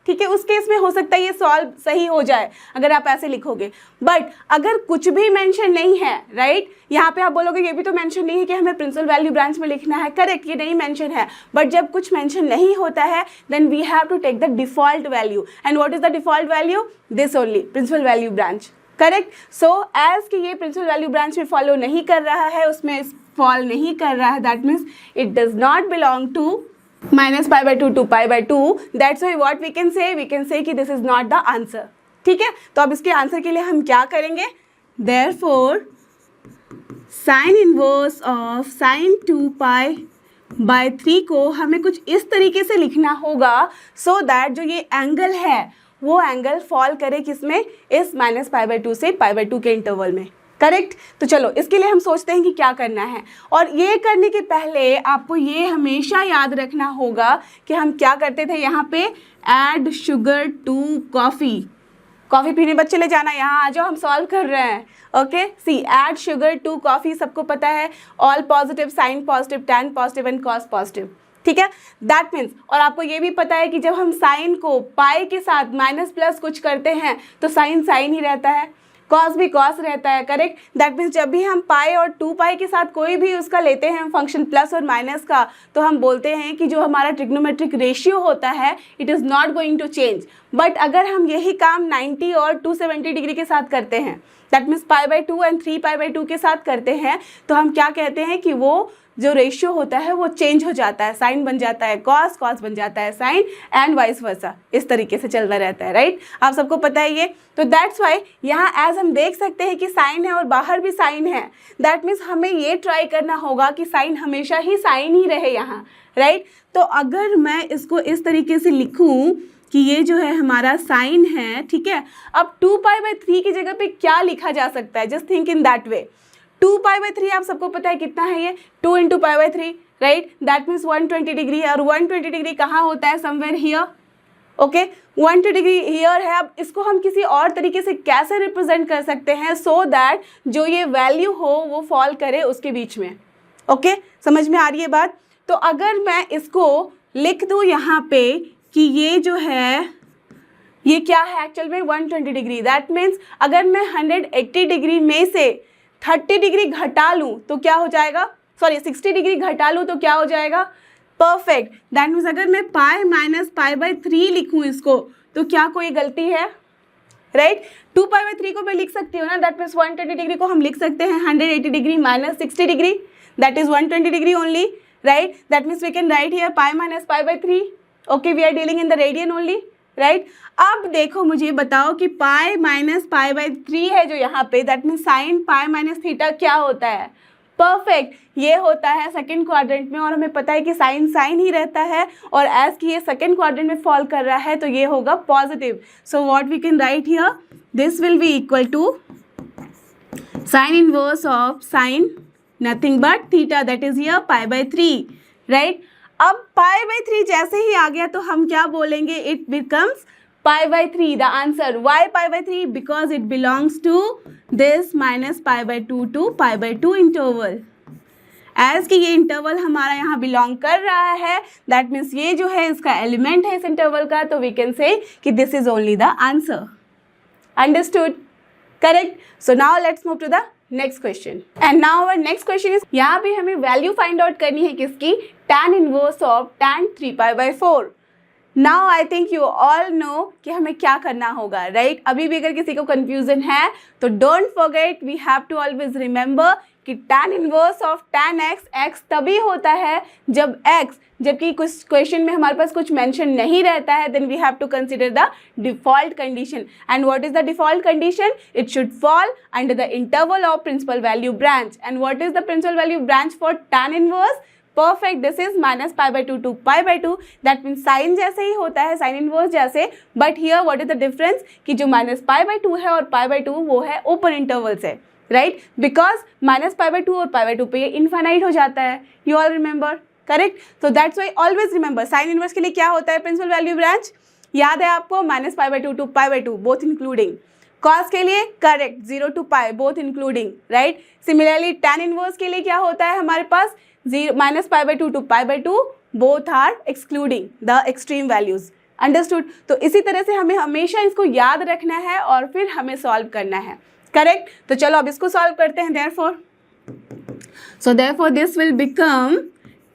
ठीक है। उस केस में हो सकता है ये सॉल्व सही हो जाए अगर आप ऐसे लिखोगे, बट अगर कुछ भी मेंशन नहीं है, राइट, यहाँ पे आप बोलोगे ये भी तो मेंशन नहीं है कि हमें प्रिंसिपल वैल्यू ब्रांच में लिखना है, करेक्ट, ये नहीं मेंशन है, बट जब कुछ मेंशन नहीं होता है then we have to take the default value, and what is the default value, this only, principal value branch, correct. So as कि ये प्रिंसिपल वैल्यू ब्रांच में फॉलो नहीं कर रहा है, उसमें फॉल नहीं कर रहा है, that means it does not belong to minus pi by 2 to pi by 2, that's why what we can say कि this is not the answer, ठीक है। तो अब इसके आंसर के लिए हम क्या करेंगे, therefore sign inverse of sine 2 pi by 3 को हमें कुछ इस तरीके से लिखना होगा सो दैट जो ये एंगल है वो एंगल फॉल करे किसमें, इस माइनस पाई बाय 2 से पाई बाय 2 के इंटरवल में, करेक्ट। तो चलो इसके लिए हम सोचते हैं कि क्या करना है, और ये करने के पहले आपको ये हमेशा याद रखना होगा कि हम क्या करते थे, यहाँ पे add sugar to coffee, coffee पीने बच्चे ले जाना, यहाँ आ जाओ हम सॉल्व कर रहे हैं, okay. See add sugar to coffee, सबको पता है all positive, sine positive, tan positive and cos positive, ठीक है। दैट मीन्स, और आपको ये भी पता है कि जब हम साइन को पाई के साथ माइनस प्लस कुछ करते हैं तो साइन साइन ही रहता है, कॉस भी कॉस रहता है, करेक्ट। दैट मीन्स जब भी हम पाई और 2 पाई के साथ कोई भी उसका लेते हैं फंक्शन प्लस और माइनस का, तो हम बोलते हैं कि जो हमारा ट्रिग्नोमेट्रिक रेशियो होता है it is not going to change. But अगर हम यही काम 90 और 270 डिग्री के साथ करते हैं, that means pi by 2 and 3 pi by 2 के साथ करते हैं, तो हम क्या कहते हैं कि वो जो रेशियो होता है वो चेंज हो जाता है, साइन बन जाता है कॉस, कॉस बन जाता है साइन, एंड वाइस वर्सा, इस तरीके से चलता रहता है, राइट। आप सबको पता है ये। तो दैट्स वाई यहाँ एज हम देख सकते हैं कि साइन है और बाहर भी साइन है, दैट मीन्स हमें ये ट्राई करना होगा कि साइन हमेशा ही साइन ही रहे यहाँ, राइट। तो अगर मैं इसको इस तरीके से लिखूँ कि ये जो है हमारा साइन है, ठीक है। अब 2 पाई बाय 3 की जगह पे क्या लिखा जा सकता है, just think in that way. 2 pi by 3 आप सबको पता है कितना है, ये 2 into pi by 3, right, that means 120 degree है, और 120 डिग्री कहाँ होता है, somewhere here, okay 120 degree here है। अब इसको हम किसी और तरीके से कैसे रिप्रेजेंट कर सकते हैं सो दैट जो ये वैल्यू हो वो फॉल करे उसके बीच में, ओके समझ में आ रही है बात। तो अगर मैं इसको लिख दूँ यहाँ पे कि ये जो है ये क्या है एक्चुअल में 120 डिग्री, दैट मीन्स अगर मैं 180 डिग्री में से 30 डिग्री घटा लूँ तो क्या हो जाएगा, सॉरी 60 डिग्री घटा लूँ तो क्या हो जाएगा, परफेक्ट। दैट मीन्स अगर मैं पाई माइनस पाई बाई 3 लिखूँ इसको तो क्या कोई गलती है, राइट 2 पाई बाई 3 को मैं लिख सकती हूँ ना, दैट मीन्स 120 डिग्री को हम लिख सकते हैं 180 degree minus 60 degree, that is 120 degree only, right. That means we can write here pi minus pi by 3, okay we are dealing in the radian only, right. अब देखो मुझे बताओ कि पाई माइनस पाई बाई 3 है जो यहाँ पे, that means sine pi minus theta क्या होता है, परफेक्ट, ये होता है सेकंड क्वाड्रेंट में, और हमें पता है कि साइन साइन ही रहता है, और एज कि ये सेकंड क्वाड्रेंट में फॉल कर रहा है तो ये होगा positive. So what we can write here, this will be equal to sine inverse of sine nothing but theta, that is here pi by 3, right. अब पाई बाई 3 जैसे ही आ गया तो हम क्या बोलेंगे, it becomes pi by 3, the answer. Why pi by 3? Because it belongs to this minus pi by 2 to pi by 2 interval. As कि ये interval हमारा यहाँ बिलोंग कर रहा है, दैट मीन्स ये जो है इसका एलिमेंट है इस इंटरवल का, तो वी कैन से कि this is only the answer. Understood, correct. So now let's move to the next question, and now our next question is, यहाँ पे हमें वैल्यू फाइंड आउट करनी है किसकी, tan inverse of tan 3 pi by 4। Now I think you all know कि हमें क्या करना होगा, राइट। अभी भी अगर किसी को कंफ्यूजन है तो don't forget, we have to always remember कि tan inverse of tan x, x तभी होता है जब x, जबकि कुछ क्वेश्चन में हमारे पास कुछ मेंशन नहीं रहता है, then we have to consider the default condition. And what is the default condition, it should fall under the interval of principal value branch. And what is the principal value branch for tan inverse, perfect, this is minus pi by 2 to pi by 2, that means sine जैसे ही होता है, sine inverse जैसे, but here what is the difference कि जो minus pi by 2 है और पाई by 2 वो है ओपन इंटरवल से, right, because minus pi by 2 और पाई बाई 2 पे ये इनफाइनाइट हो जाता है, you all remember, correct. So that's why always remember, sine inverse के लिए क्या होता है प्रिंसिपल वैल्यू ब्रांच, याद है आपको, minus pi by 2 to pi by 2 both including, cos के लिए correct 0 to pi both including, right. Similarly tan inverse के लिए क्या होता है हमारे पास, minus pi by 2 to pi by 2 both are excluding the extreme values, understood. तो इसी तरह से हमें हमेशा इसको याद रखना है और फिर हमें सॉल्व करना है, करेक्ट। तो चलो अब इसको सॉल्व करते हैं। therefore this will become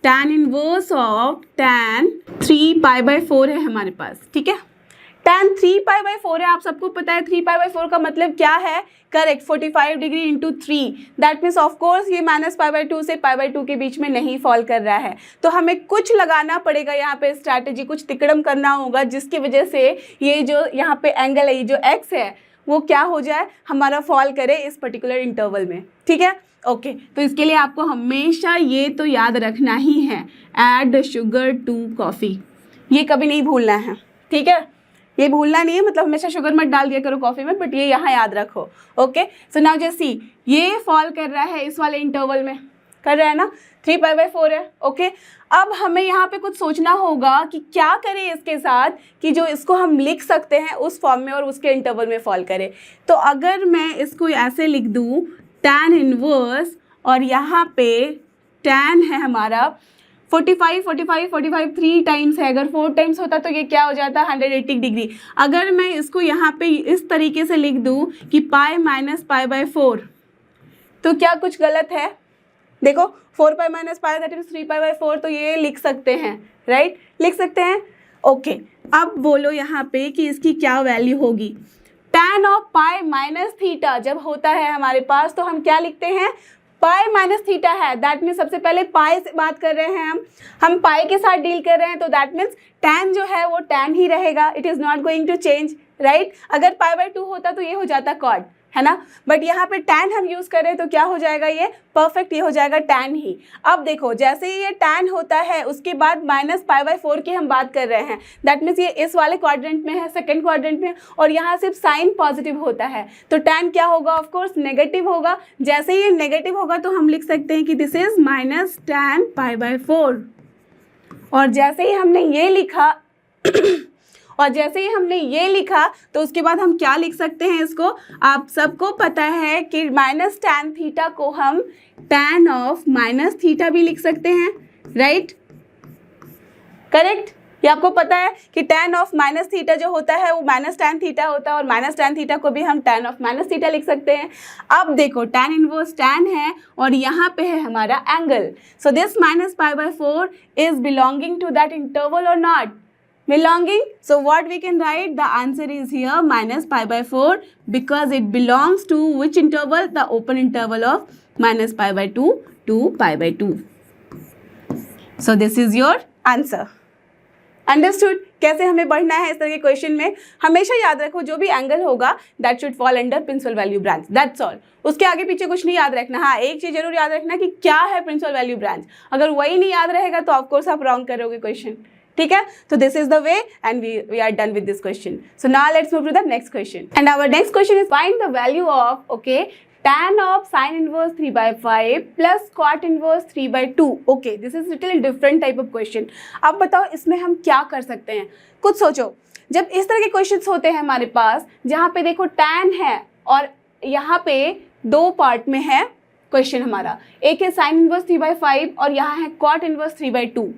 tan inverse of tan 3 pi by 4 है हमारे पास, ठीक है। tan 3 पाई बाई 4 है, आप सबको पता है 3 पाई बाई 4 का मतलब क्या है, correct 45 degree into 3, that means of course ये माइनस पाई बाई 2 से पाई बाई 2 के बीच में नहीं फॉल कर रहा है, तो हमें कुछ लगाना पड़ेगा यहाँ पे स्ट्रैटेजी, कुछ तिकड़म करना होगा जिसकी वजह से ये जो यहाँ पे एंगल है, ये जो x है वो क्या हो जाए, हमारा फॉल करे इस पर्टिकुलर इंटरवल में, ठीक है, ओके। तो इसके लिए आपको हमेशा ये तो याद रखना ही है, ऐड शुगर टू कॉफ़ी, ये कभी नहीं भूलना है, ठीक है, ये भूलना नहीं है, मतलब हमेशा शुगर मत डाल दिया करो कॉफ़ी में, बट ये यहाँ याद रखो, ओके। सो नाउ जस्ट सी, ये फॉल कर रहा है इस वाले इंटरवल में, कर रहा है ना, 3 पाई बाई 4 है, ओके। अब हमें यहाँ पे कुछ सोचना होगा कि क्या करें इसके साथ कि जो इसको हम लिख सकते हैं उस फॉर्म में और उसके इंटरवल में फॉल करे। तो अगर मैं इसको ऐसे लिख दूँ tan इनवर्स, और यहाँ पे tan है हमारा 45 3 टाइम्स है, अगर 4 टाइम्स होता तो ये क्या हो जाता 180 डिग्री। अगर मैं इसको यहाँ पे इस तरीके से लिख दूँ कि पाई माइनस पाई बाई 4, तो क्या कुछ गलत है, देखो 4 पाई minus pi that is 3 pi by 4, तो ये लिख सकते हैं, राइट, लिख सकते हैं, ओके। अब बोलो यहाँ पे कि इसकी क्या वैल्यू होगी, tan of pi minus theta जब होता है हमारे पास तो हम क्या लिखते हैं, पाई माइनस थीटा है, दैट मीन्स सबसे पहले पाई से बात कर रहे हैं हम पाई के साथ डील कर रहे हैं, तो दैट मीन्स tan जो है वो tan ही रहेगा, it is not going to change, right. अगर पाई बाई 2 होता तो ये हो जाता कॉड, है ना, बट यहाँ पे tan हम यूज़ करें तो क्या हो जाएगा, ये परफेक्ट, ये हो जाएगा tan ही। अब देखो जैसे ही ये tan होता है उसके बाद -π/4 की हम बात कर रहे हैं, दैट मीन्स ये इस वाले क्वाड्रेंट में है, सेकेंड क्वाड्रेंट में, और यहाँ सिर्फ साइन पॉजिटिव होता है, तो tan क्या होगा, ऑफ कोर्स नेगेटिव होगा। जैसे ही ये नेगेटिव होगा तो हम लिख सकते हैं कि दिस इज -tan π/4, और जैसे ही हमने ये लिखा तो उसके बाद हम क्या लिख सकते हैं इसको, आप सबको पता है कि -tan थीटा को हम tan ऑफ -θ भी लिख सकते हैं, राइट, करेक्ट। ये आपको पता है कि tan ऑफ -θ जो होता है वो -tan थीटा होता है, और -tan थीटा को भी हम tan ऑफ -θ लिख सकते हैं। अब देखो tan इनवर्स tan है और यहाँ पे है हमारा angle, so this -π/4 is belonging to that interval और not belonging, so what we can write, the answer is here -π/4 because it belongs to which interval, the open interval of -π/2 to π/2, so this is your answer। Understood कैसे हमें बढ़ना है इस तरह के question में। हमेशा याद रखो जो भी एंगल होगा that should fall under principal value branch, that's all, उसके आगे पीछे कुछ नहीं याद रखना। हाँ, एक चीज जरूर याद रखना कि क्या है प्रिंसिपल वैल्यू ब्रांच, अगर वही नहीं याद रहेगा तो ऑफकोर्स आप रॉन्ग करोगे क्वेश्चन, ठीक है। तो this is the way and we are done with this question. So now let's move to the next question, and our next question is find the value of tan of sin inverse 3/5 plus cot inverse 3/2। Okay, this is little different type of question. अब बताओ इसमें हम क्या कर सकते हैं, कुछ सोचो। जब इस तरह के क्वेश्चंस होते हैं हमारे पास जहाँ पे देखो tan है और यहाँ पे दो पार्ट में है क्वेश्चन हमारा, एक है sin inverse 3/5 और यहाँ है cot inverse 3/2,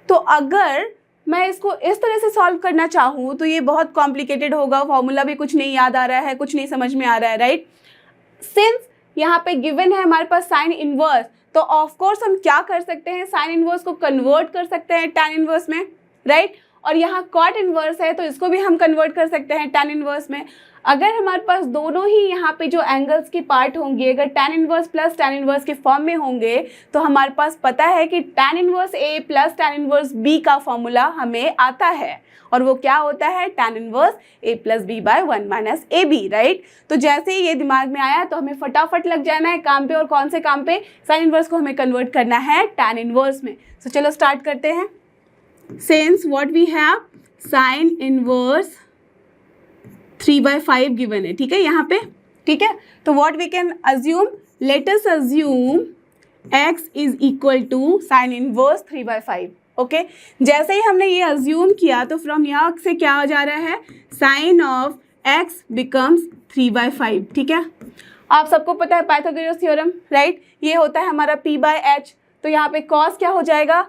तो अगर मैं इसको इस तरह से सॉल्व करना चाहूँ तो ये बहुत कॉम्प्लिकेटेड होगा, फॉर्मूला भी कुछ नहीं याद आ रहा है, कुछ नहीं समझ में आ रहा है, राइट। सिंस यहाँ पे गिवन है हमारे पास साइन इनवर्स, तो ऑफ कोर्स हम क्या कर सकते हैं, साइन इनवर्स को कन्वर्ट कर सकते हैं tan इनवर्स में, राइट। और यहाँ कॉट इनवर्स है तो इसको भी हम कन्वर्ट कर सकते हैं tan इनवर्स में। अगर हमारे पास दोनों ही यहाँ पे जो एंगल्स के पार्ट होंगे अगर tan inverse plus tan inverse के फॉर्म में होंगे तो हमारे पास पता है कि tan inverse A plus tan inverse B का फॉर्मूला हमें आता है, और वो क्या होता है, tan inverse A plus B by 1 minus AB, right. तो जैसे ही ये दिमाग में आया तो हमें फटाफट लग जाना है काम पे, और कौन से काम पे, साइन इनवर्स को हमें कन्वर्ट करना है tan इनवर्स में। तो चलो स्टार्ट करते हैं। Since what we have sine inverse 3/5 given है, ठीक है यहाँ पे, ठीक है। तो what we can assume, let us assume x is equal to sine inverse 3/5, okay. जैसे ही हमने ये अज्यूम किया तो फ्रॉम यहाँ से क्या हो जा रहा है, साइन ऑफ x बिकम्स 3/5, ठीक है। आप सबको पता है पाइथागोरस थ्योरम, राइट, ये होता है हमारा p/h, तो यहाँ पे cos क्या हो जाएगा,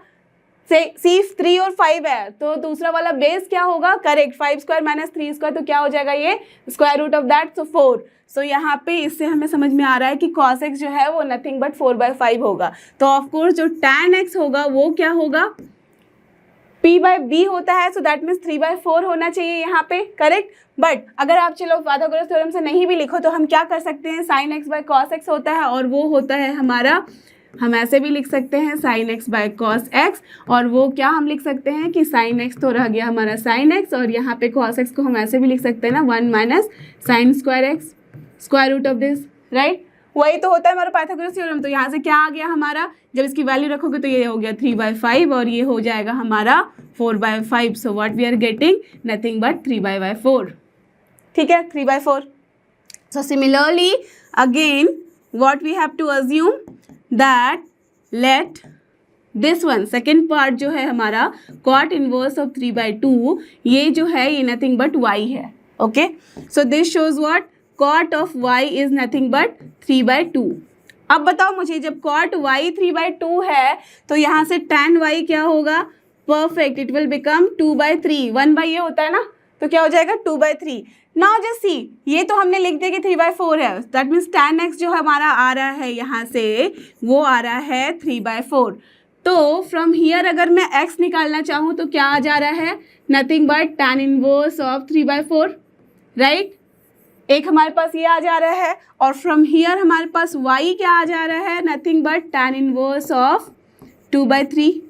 से सिर्फ 3 और 5 है तो दूसरा वाला बेस क्या होगा, करेक्ट, 5 स्क्वायर माइनस 3 स्क्वायर, तो क्या हो जाएगा ये स्क्वायर रूट ऑफ दैट, सो 4। सो यहाँ पे इससे हमें समझ में आ रहा है कि cos x जो है वो नथिंग बट 4/5 होगा, तो ऑफकोर्स जो tan x होगा वो क्या होगा, p/b होता है, सो दैट मीन्स 3/4 होना चाहिए यहाँ पे, करेक्ट। बट अगर आप चलो पाइथागोरस थ्योरम से नहीं भी लिखो तो हम क्या कर सकते हैं, sin x by cos x होता है और वो होता है हमारा, हम ऐसे भी लिख सकते हैं sin x by cos x, और वो क्या हम लिख सकते हैं कि sin x तो रह गया हमारा sin x, और यहाँ पे cos x को हम ऐसे भी लिख सकते हैं ना, 1 minus sine square x square root of this, right. वही तो होता है हमारा पाइथागोरस थ्योरम। तो यहाँ से क्या आ गया हमारा, जब इसकी वैल्यू रखोगे तो ये हो गया 3/5 और ये हो जाएगा हमारा 4/5, so what we are getting, nothing but 3/4, ठीक है, 3/4। So similarly again what we have to assume that let this one second part जो है हमारा cot inverse of 3/2, ये जो है ये nothing but y है, okay। so this shows what, cot of y is nothing but 3/2। अब बताओ मुझे, जब cot y 3/2 है तो यहाँ से tan y क्या होगा, perfect, it will become 2/3, 1 by ये होता है ना, तो क्या हो जाएगा 2/3। नाउ जस्ट सी, ये तो हमने लिख दिया कि 3/4 है, दैट मीन्स tan x जो हमारा आ रहा है यहाँ से वो आ रहा है 3/4, तो फ्रॉम हियर अगर मैं x निकालना चाहूँ तो क्या आ जा रहा है, nothing but tan inverse of 3/4, right. एक हमारे पास ये आ जा रहा है, और फ्रॉम हियर हमारे पास y क्या आ जा रहा है, nothing but tan inverse of 2/3,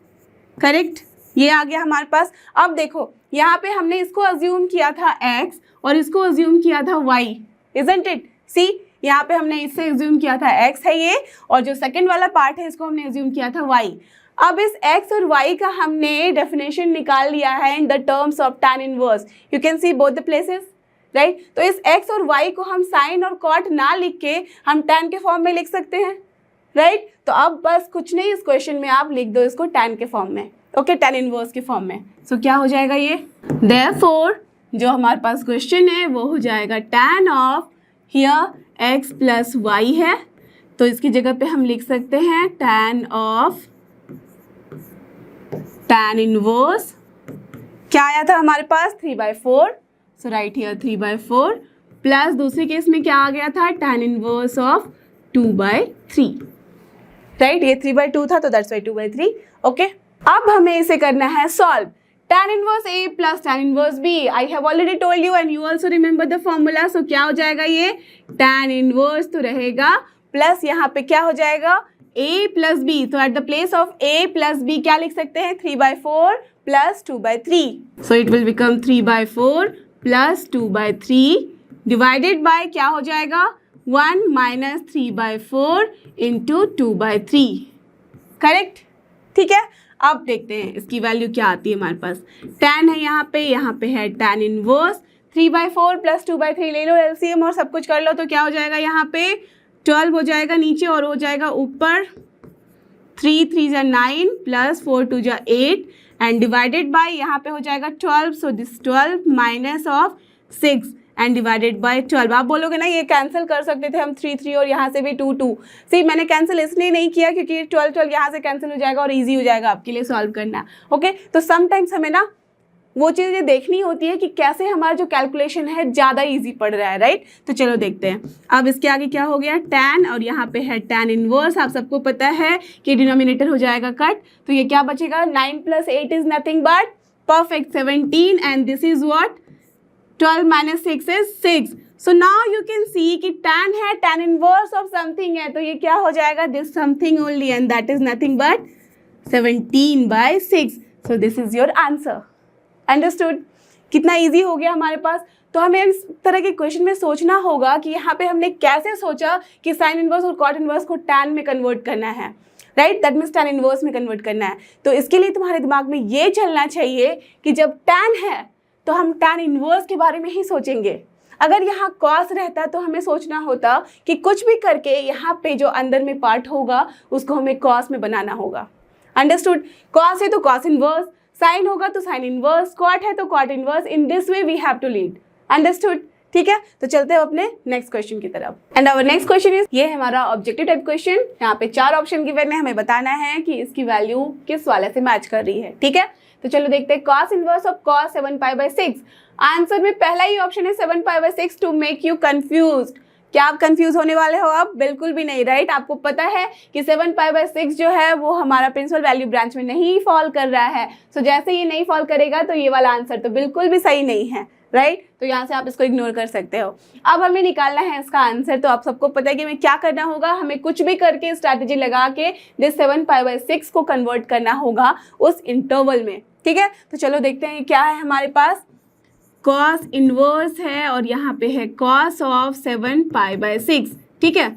correct, ये आ गया हमारे पास। अब देखो यहाँ पे हमने इसको अज्यूम किया था x और इसको अज्यूम किया था y, इजंट इट, सी यहाँ पे हमने इससे एज्यूम किया था x है ये, और जो सेकंड वाला पार्ट है इसको हमने एज्यूम किया था y। अब इस x और y का हमने डेफिनेशन निकाल लिया है in the terms of tan inverse. You can C both the places, right. तो इस x और y को हम साइन और कॉट ना लिख के हम tan के फॉर्म में लिख सकते हैं, राइट। तो अब बस कुछ नहीं, इस क्वेश्चन में आप लिख दो इसको tan के फॉर्म में, ओके, tan इनवर्स के फॉर्म में। सो क्या हो जाएगा ये, देयरफॉर जो हमारे पास क्वेश्चन है वो हो जाएगा tan of here x plus y है, तो इसकी जगह पे हम लिख सकते हैं tan ऑफ tan इनवर्स, क्या आया था हमारे पास 3/4, सो राइट हियर 3/4, प्लस दूसरे केस में क्या आ गया था tan इनवर्स ऑफ 2/3, राइट। ये 3/2 था तो दैट्स वाई 2/3, ओके। अब हमें इसे करना है solve. tan inverse a plus tan inverse b, I have already told you and you also remember the formula. So क्या हो जाएगा ये, tan इनवर्स तो रहेगा प्लस यहाँ पे क्या हो जाएगा a प्लस b, तो at the place of a plus b क्या लिख सकते हैं 3/4 plus 2/3, so it will become 3/4 plus 2/3 divided by क्या हो जाएगा 1 माइनस 3/4 इंटू 2/3, करेक्ट, ठीक है। अब देखते हैं इसकी वैल्यू क्या आती है हमारे पास। tan है यहाँ पे है tan इनवर्स, 3/4 प्लस 2/3 ले लो एलसीएम और सब कुछ कर लो, तो क्या हो जाएगा यहाँ पे 12 हो जाएगा नीचे और हो जाएगा ऊपर 3 3 जा 9 प्लस 4 2 जा 8 एंड डिवाइडेड बाय यहाँ पे हो जाएगा 12, so this 12 minus of 6 and divided bye 12। आप बोलोगे ना ये कैंसिल कर सकते थे हम 3 3 और यहाँ से भी 2 2, सी मैंने कैंसिल इसलिए नहीं किया क्योंकि 12 12 यहाँ से कैंसिल हो जाएगा और इजी हो जाएगा आपके लिए सॉल्व करना, ओके। तो समटाइम्स हमें ना वो चीज़ें देखनी होती है कि कैसे हमारा जो कैलकुलेशन है ज़्यादा इजी पड़ रहा है, राइट। तो चलो देखते हैं। अब इसके आगे क्या हो गया tan और यहाँ पे है tan इनवर्स, आप सबको पता है कि डिनोमिनेटर हो जाएगा कट, तो ये क्या बचेगा 9 plus 8 is nothing but perfect 17 and this is what 12 minus 6 is 6। So now you can see कि tan है tan इनवर्स ऑफ समथिंग है, तो ये क्या हो जाएगा this something only and that is nothing but 17/6, so this is your answer. Understood, कितना easy हो गया हमारे पास। तो हमें इस तरह के क्वेश्चन में सोचना होगा कि यहाँ पे हमने कैसे सोचा कि साइन इनवर्स और कॉट इनवर्स को tan में कन्वर्ट करना है, right, that means tan inverse में कन्वर्ट करना है। तो इसके लिए तुम्हारे दिमाग में ये चलना चाहिए कि जब tan है तो हम tan इनवर्स के बारे में ही सोचेंगे। अगर यहाँ कॉस रहता तो हमें सोचना होता कि कुछ भी करके यहाँ पे जो अंदर में पार्ट होगा उसको हमें कॉस में बनाना होगा। अंडरस्टूड, कॉस है तो कॉस इनवर्स, साइन होगा तो साइन इनवर्स, कॉट है तो cot inverse, in this way we have to lead. Understood, ठीक है। तो चलते हैं अपने नेक्स्ट क्वेश्चन की तरफ and our next question is, ये है हमारा ऑब्जेक्टिव टाइप क्वेश्चन। यहाँ पे 4 ऑप्शन गिवन है, हमें बताना है कि इसकी वैल्यू किस वाले से मैच कर रही है, ठीक है। तो चलो देखते हैं cos inverse of cos 7π/6। Answer में पहला ही ऑप्शन है 7π/6 टू मेक यू कंफ्यूज्ड। क्या आप कंफ्यूज होने वाले हो? आप बिल्कुल भी नहीं, राइट। आपको पता है कि 7π/6 जो है वो हमारा प्रिंसिपल वैल्यू ब्रांच में नहीं फॉल कर रहा है। सो जैसे ये नहीं फॉल करेगा तो ये वाला आंसर तो बिल्कुल भी सही नहीं है, राइट। तो यहाँ से आप इसको इग्नोर कर सकते हो। अब हमें निकालना है इसका आंसर, तो आप सबको पता है कि हमें क्या करना होगा, हमें कुछ भी करके स्ट्रैटेजी लगा के दिस 7π/6 को कन्वर्ट करना होगा उस इंटरवल में, ठीक है। तो चलो देखते हैं क्या है हमारे पास। cos इनवर्स है और यहाँ पे है cos ऑफ 7π/6, ठीक है।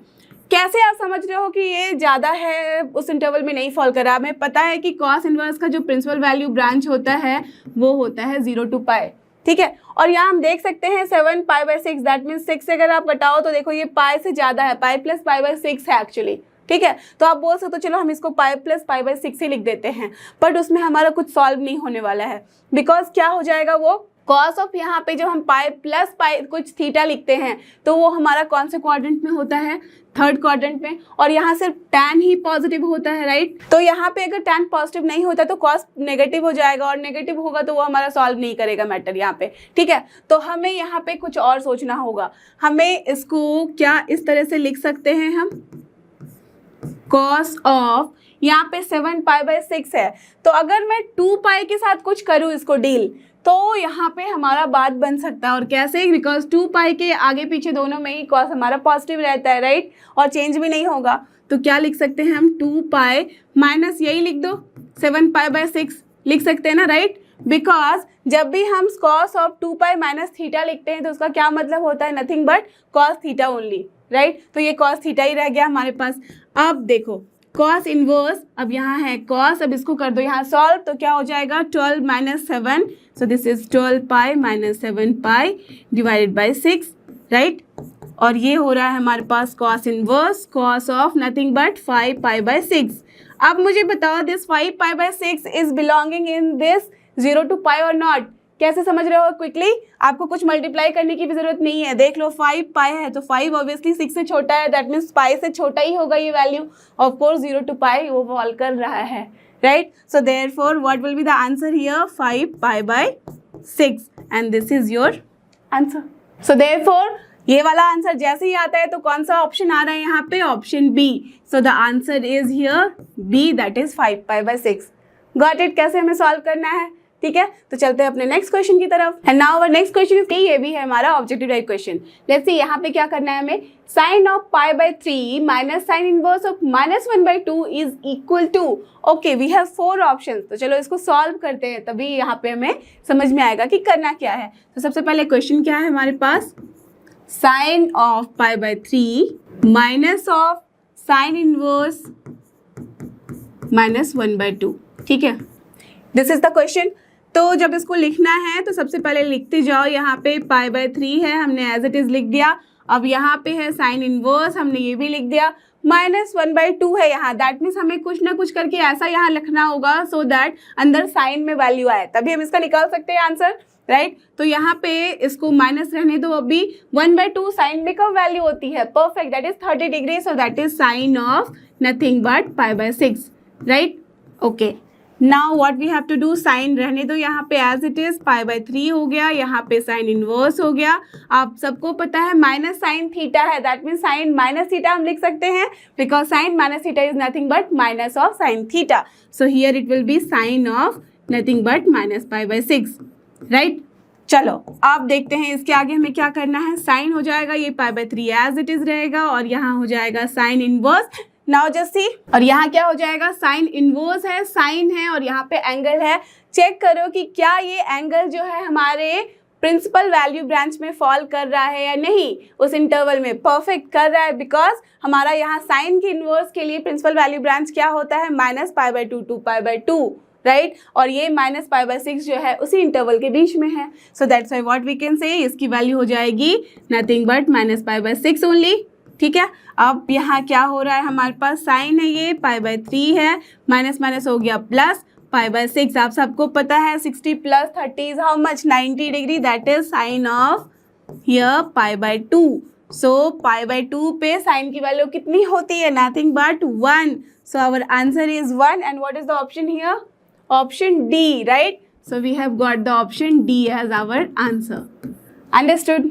कैसे आप समझ रहे हो कि ये ज़्यादा है, उस इंटरवल में नहीं फॉल करा। हमें पता है कि cos इनवर्स का जो प्रिंसिपल वैल्यू ब्रांच होता है वो होता है 0 to π, ठीक है। और यहाँ हम देख सकते हैं 7π/6, दैट मीन्स 6 से अगर आप घटाओ तो देखो ये पाई से ज़्यादा है, पाई प्लस π/6 है एक्चुअली, ठीक है। तो आप बोल सकते हो चलो हम इसको पाई प्लस π/6 ही लिख देते हैं, बट उसमें हमारा कुछ सॉल्व नहीं होने वाला है। बिकॉज क्या हो जाएगा, वो कॉस ऑफ यहाँ पे जब हम पाई प्लस पाई कुछ थीटा लिखते हैं तो वो हमारा कौन से क्वाड्रेंट में होता है, थर्ड क्वाड्रेंट में, और यहाँ सिर्फ tan ही पॉजिटिव होता है, राइट। तो यहाँ पे अगर tan पॉजिटिव नहीं होता तो कॉस नेगेटिव हो जाएगा, और नेगेटिव होगा तो वो हमारा सॉल्व नहीं करेगा मैटर यहाँ पे, ठीक है। तो हमें यहाँ पे कुछ और सोचना होगा। हमें इसको क्या इस तरह से लिख सकते हैं हम, कॉस ऑफ यहाँ पे 7π/6 है, तो अगर मैं 2π के साथ कुछ करूँ इसको डील, तो यहाँ पे हमारा बात बन सकता है। और कैसे, बिकॉज 2π के आगे पीछे दोनों में ही कॉस हमारा पॉजिटिव रहता है, राइट, और चेंज भी नहीं होगा। तो क्या लिख सकते हैं हम, 2π माइनस यही लिख दो 7π/6 लिख सकते हैं ना, राइट, बिकॉज जब भी हम cos of 2 pi minus theta लिखते हैं तो उसका क्या मतलब होता है, nothing but cos theta only, right. तो ये cos थीटा ही रह गया हमारे पास। अब देखो cos इनवर्स, अब यहाँ है cos, अब इसको कर दो यहाँ सॉल्व, तो क्या हो जाएगा 12 minus 7, so this is 12 pi minus 7 pi divided by 6, right. और ये हो रहा है हमारे पास cos inverse cos of nothing but 5 pi by 6। अब मुझे बताओ this 5 pi by 6 is belonging in this 0 to पाई और नॉट, कैसे समझ रहे हो क्विकली? आपको कुछ मल्टीप्लाई करने की भी जरूरत नहीं है, देख लो 5 पाई है तो 5 ऑब्वियसली 6 से छोटा है, दैट मीन्स पाई से छोटा ही होगा ये वैल्यू, ऑफ कोर्स 0 to पाई वो फॉल कर रहा है, right. So therefore what will be the answer here, 5 pi by 6 and this is your answer. So therefore ये वाला आंसर जैसे ही आता है तो कौन सा ऑप्शन आ रहा है यहाँ पे, option B. So the answer is here B, that is 5 pi by 6। Got it, कैसे हमें सॉल्व करना है, ठीक है। तो चलते हैं अपने नेक्स्ट क्वेश्चन की तरफ। And now our next question is, ये भी है हमारा objective type question. Let's see यहाँ पे क्या करना है हमें, sine of pi by 3 minus sine inverse of minus 1/2 is equal to, okay we have 4 options. तो चलो इसको सॉल्व करते हैं, तभी यहाँ पे हमें समझ में आएगा कि करना क्या है। तो सबसे पहले क्वेश्चन क्या है हमारे पास, sine of pi by 3 minus of sine inverse minus 1/2, ठीक है, दिस इज द क्वेश्चन। तो जब इसको लिखना है तो सबसे पहले लिखते जाओ, यहाँ पे पाई बाई 3 है, हमने एज इट इज लिख दिया। अब यहाँ पे है साइन इनवर्स, हमने ये भी लिख दिया। माइनस 1/2 है यहाँ, दैट मीन्स हमें कुछ ना कुछ करके ऐसा यहाँ लिखना होगा सो दैट अंदर साइन में वैल्यू आए, तभी हम इसका निकाल सकते हैं आंसर, राइट। तो यहाँ पे इसको माइनस रहने दो, अभी 1/2 साइन में कब वैल्यू होती है, perfect, that is 30 degree, so that is sine of nothing but pi by 6, right. Okay, now what we have to do, sine रहने दो यहाँ पे as it is, pi by 3 हो गया, यहाँ पे साइन इनवर्स हो गया। आप सबको पता है माइनस साइन थीटा है, that means sine minus theta हम लिख सकते हैं, because sine minus theta is nothing but minus of sine theta, so here it will be sine of nothing but minus pi by 6, right. चलो आप देखते हैं इसके आगे हमें क्या करना है, साइन हो जाएगा ये pi by 3 as it is रहेगा, और यहाँ हो जाएगा sine inverse, now just see, और यहाँ क्या हो जाएगा, साइन इनवर्स है, साइन है, और यहाँ पे एंगल है। चेक करो कि क्या ये एंगल जो है हमारे प्रिंसिपल वैल्यू ब्रांच में फॉल कर रहा है या नहीं, उस इंटरवल में परफेक्ट कर रहा है, बिकॉज हमारा यहाँ साइन के इनवर्स के लिए प्रिंसिपल वैल्यू ब्रांच क्या होता है, minus pi by 2 to pi by 2, right. और ये माइनस पाई बाई 6 जो है उसी इंटरवल के बीच में है, so that's why what we can say, इसकी वैल्यू हो जाएगी nothing but minus pi by 6 only, ठीक है। अब यहाँ क्या हो रहा है हमारे पास, साइन है ये, पाई बाई 3 है, माइनस माइनस हो गया प्लस, पाई बाई 6 आप सबको पता है 60 plus 30 is how much, 90 degree, that is sine of here pi by 2। So pi by 2 पे साइन की वैल्यू कितनी होती है, nothing but 1, so our answer is 1 and what is the option here, option D, right. So we have got the option D as our answer, understood,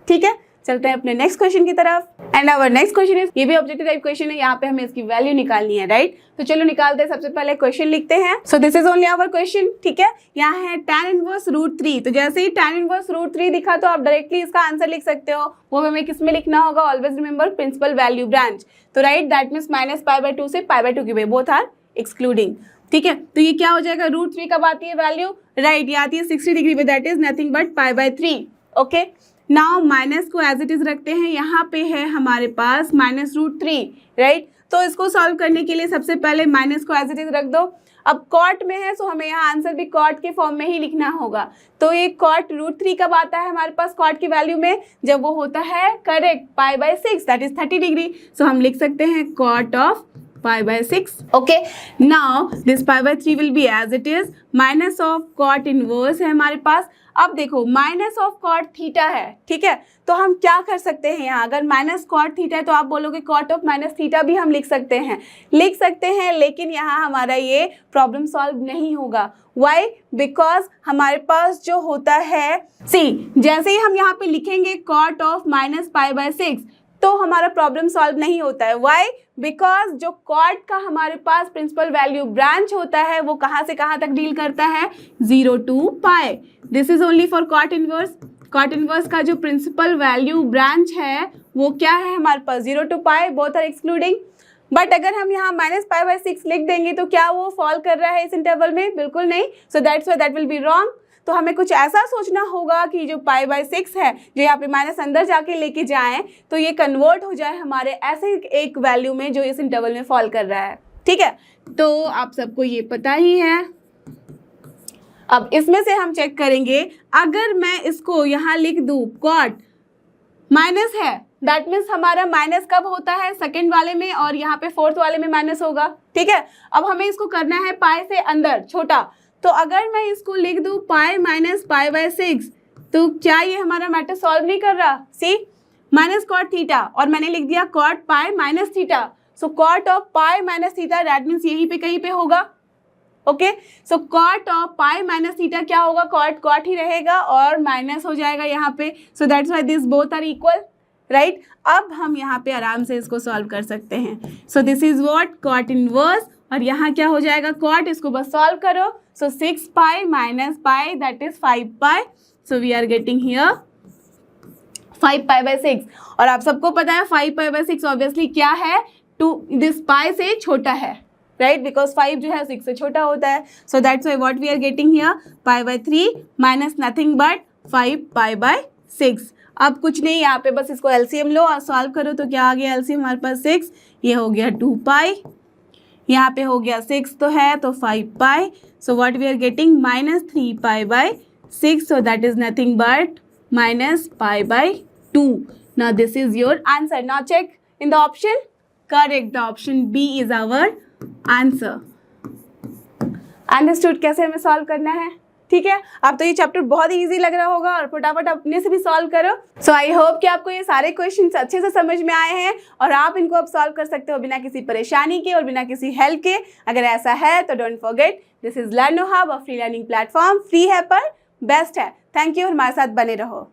ठीक है। चलते हैं अपने नेक्स्ट क्वेश्चन की तरफ, and our next question is, ये भी objective type question है, यहाँ पे हमें इसकी वैल्यू निकालनी है, राइट। तो चलो निकालते हैं, सबसे पहले क्वेश्चन लिखते हैं। So this is only our question, ठीक है। यहाँ है tan इनवर्स √3, तो जैसे ही tan इनवर्स √3 दिखा तो आप डायरेक्टली इसका आंसर लिख सकते हो, वो हमें किस में लिखना होगा, always remember principal value branch, तो right that means minus pi by 2 से पाई बाई 2 की वे, बोथ आर एक्सक्लूडिंग, ठीक है। तो ये क्या हो जाएगा, √3 कब आती है वैल्यू, राइट, ये आती है 60 डिग्री पे, that is nothing but pi by 3, okay. Now minus को एज इट इज रखते हैं, यहाँ पे है हमारे पास माइनस √3, राइट। तो इसको सॉल्व करने के लिए सबसे पहले माइनस को एज इट इज रख दो। अब कॉट में है, सो हमें यहाँ आंसर भी कॉट के फॉर्म में ही लिखना होगा। तो ये कॉट √3 कब आता है हमारे पास कॉट की वैल्यू में, जब वो होता है correct pi by 6, that is 30 degree. So हम लिख सकते हैं cot of pi by 6, okay. Now this pi by 3 will be as it is, minus of cot inverse है हमारे पास। अब देखो माइनस ऑफ कॉट थीटा है, ठीक है, तो हम क्या कर सकते हैं यहाँ, अगर माइनस कॉट थीटा है तो आप बोलोगे कॉट ऑफ माइनस थीटा भी हम लिख सकते हैं, लेकिन यहाँ हमारा ये प्रॉब्लम सॉल्व नहीं होगा। वाई, बिकॉज हमारे पास जो होता है, सी जैसे ही हम यहाँ पे लिखेंगे cot of minus pi by 6 तो हमारा प्रॉब्लम सॉल्व नहीं होता है। वाई, बिकॉज जो कॉट का हमारे पास प्रिंसिपल वैल्यू ब्रांच होता है वो कहाँ से कहाँ तक डील करता है, 0 to pi. This is only for cot inverse. Cot inverse का जो प्रिंसिपल वैल्यू ब्रांच है वो क्या है हमारे पास, 0 to pi, both are excluding. But अगर हम यहाँ -π/6 लिख देंगे तो क्या वो फॉल कर रहा है इस इंटरवल में? बिल्कुल नहीं। सो that's why that will be wrong. तो हमें कुछ ऐसा सोचना होगा कि जो π/6 है, जो यहाँ पे माइनस अंदर जाके लेके जाएं, तो ये कन्वर्ट हो जाए हमारे ऐसे एक वैल्यू में जो इस इंटरवल में फॉल कर रहा है। ठीक है, तो आप सबको ये पता ही है। अब इसमें से हम चेक करेंगे, अगर मैं इसको यहाँ लिख दूँ कॉट माइनस है, दैट मीन्स हमारा माइनस कब होता है? सेकंड वाले में, और यहाँ पे फोर्थ वाले में माइनस होगा। ठीक है, अब हमें इसको करना है पाई से अंदर छोटा, तो अगर मैं इसको लिख दूँ पाई माइनस π/6, तो क्या ये हमारा मैटर सॉल्व नहीं कर रहा? सी माइनस कॉट थीटा, और मैंने लिख दिया cot pi minus theta. So cot of pi minus theta that means यहीं पे कहीं पे होगा। Okay, so cot of pi minus theta क्या होगा? कॉट कॉट ही रहेगा और माइनस हो जाएगा यहाँ पे। So that's why this both are equal, right. अब हम यहाँ पे आराम से इसको सॉल्व कर सकते हैं। So this is what cot inverse, और यहाँ क्या हो जाएगा? कॉट, इसको बस सॉल्व करो। So 6π minus pi that is 5π। So we are getting here 5π/6, और आप सबको पता है 5π/6 ऑब्वियसली क्या है? टू दिस पाई से छोटा है, राइट, बिकॉज 5 जो है 6 से छोटा होता है। So that's why what we are getting here π/3 minus nothing but 5π/6। अब कुछ नहीं, यहाँ पे बस इसको एलसीएम लो और सॉल्व करो, तो क्या आ गया एलसीएम हमारे पास? 6, ये हो गया 2π, यहाँ पे हो गया 6 तो है, तो 5π। So what we are getting -3π/6, so that is nothing but -π/2। Now this is your answer. Now check in the option, correct, the option B is our answer. Understood कैसे हमें सॉल्व करना है? ठीक है, अब तो ये चैप्टर बहुत ही इजी लग रहा होगा, और फटाफट अपने से भी सॉल्व करो। सो आई होप कि आपको ये सारे क्वेश्चंस अच्छे से समझ में आए हैं, और आप इनको अब सॉल्व कर सकते हो बिना किसी परेशानी के और बिना किसी हेल्प के। अगर ऐसा है तो don't forget, this is लर्नो hub, a free learning platform. Free है पर बेस्ट है। थैंक यू, हमारे साथ बने रहो।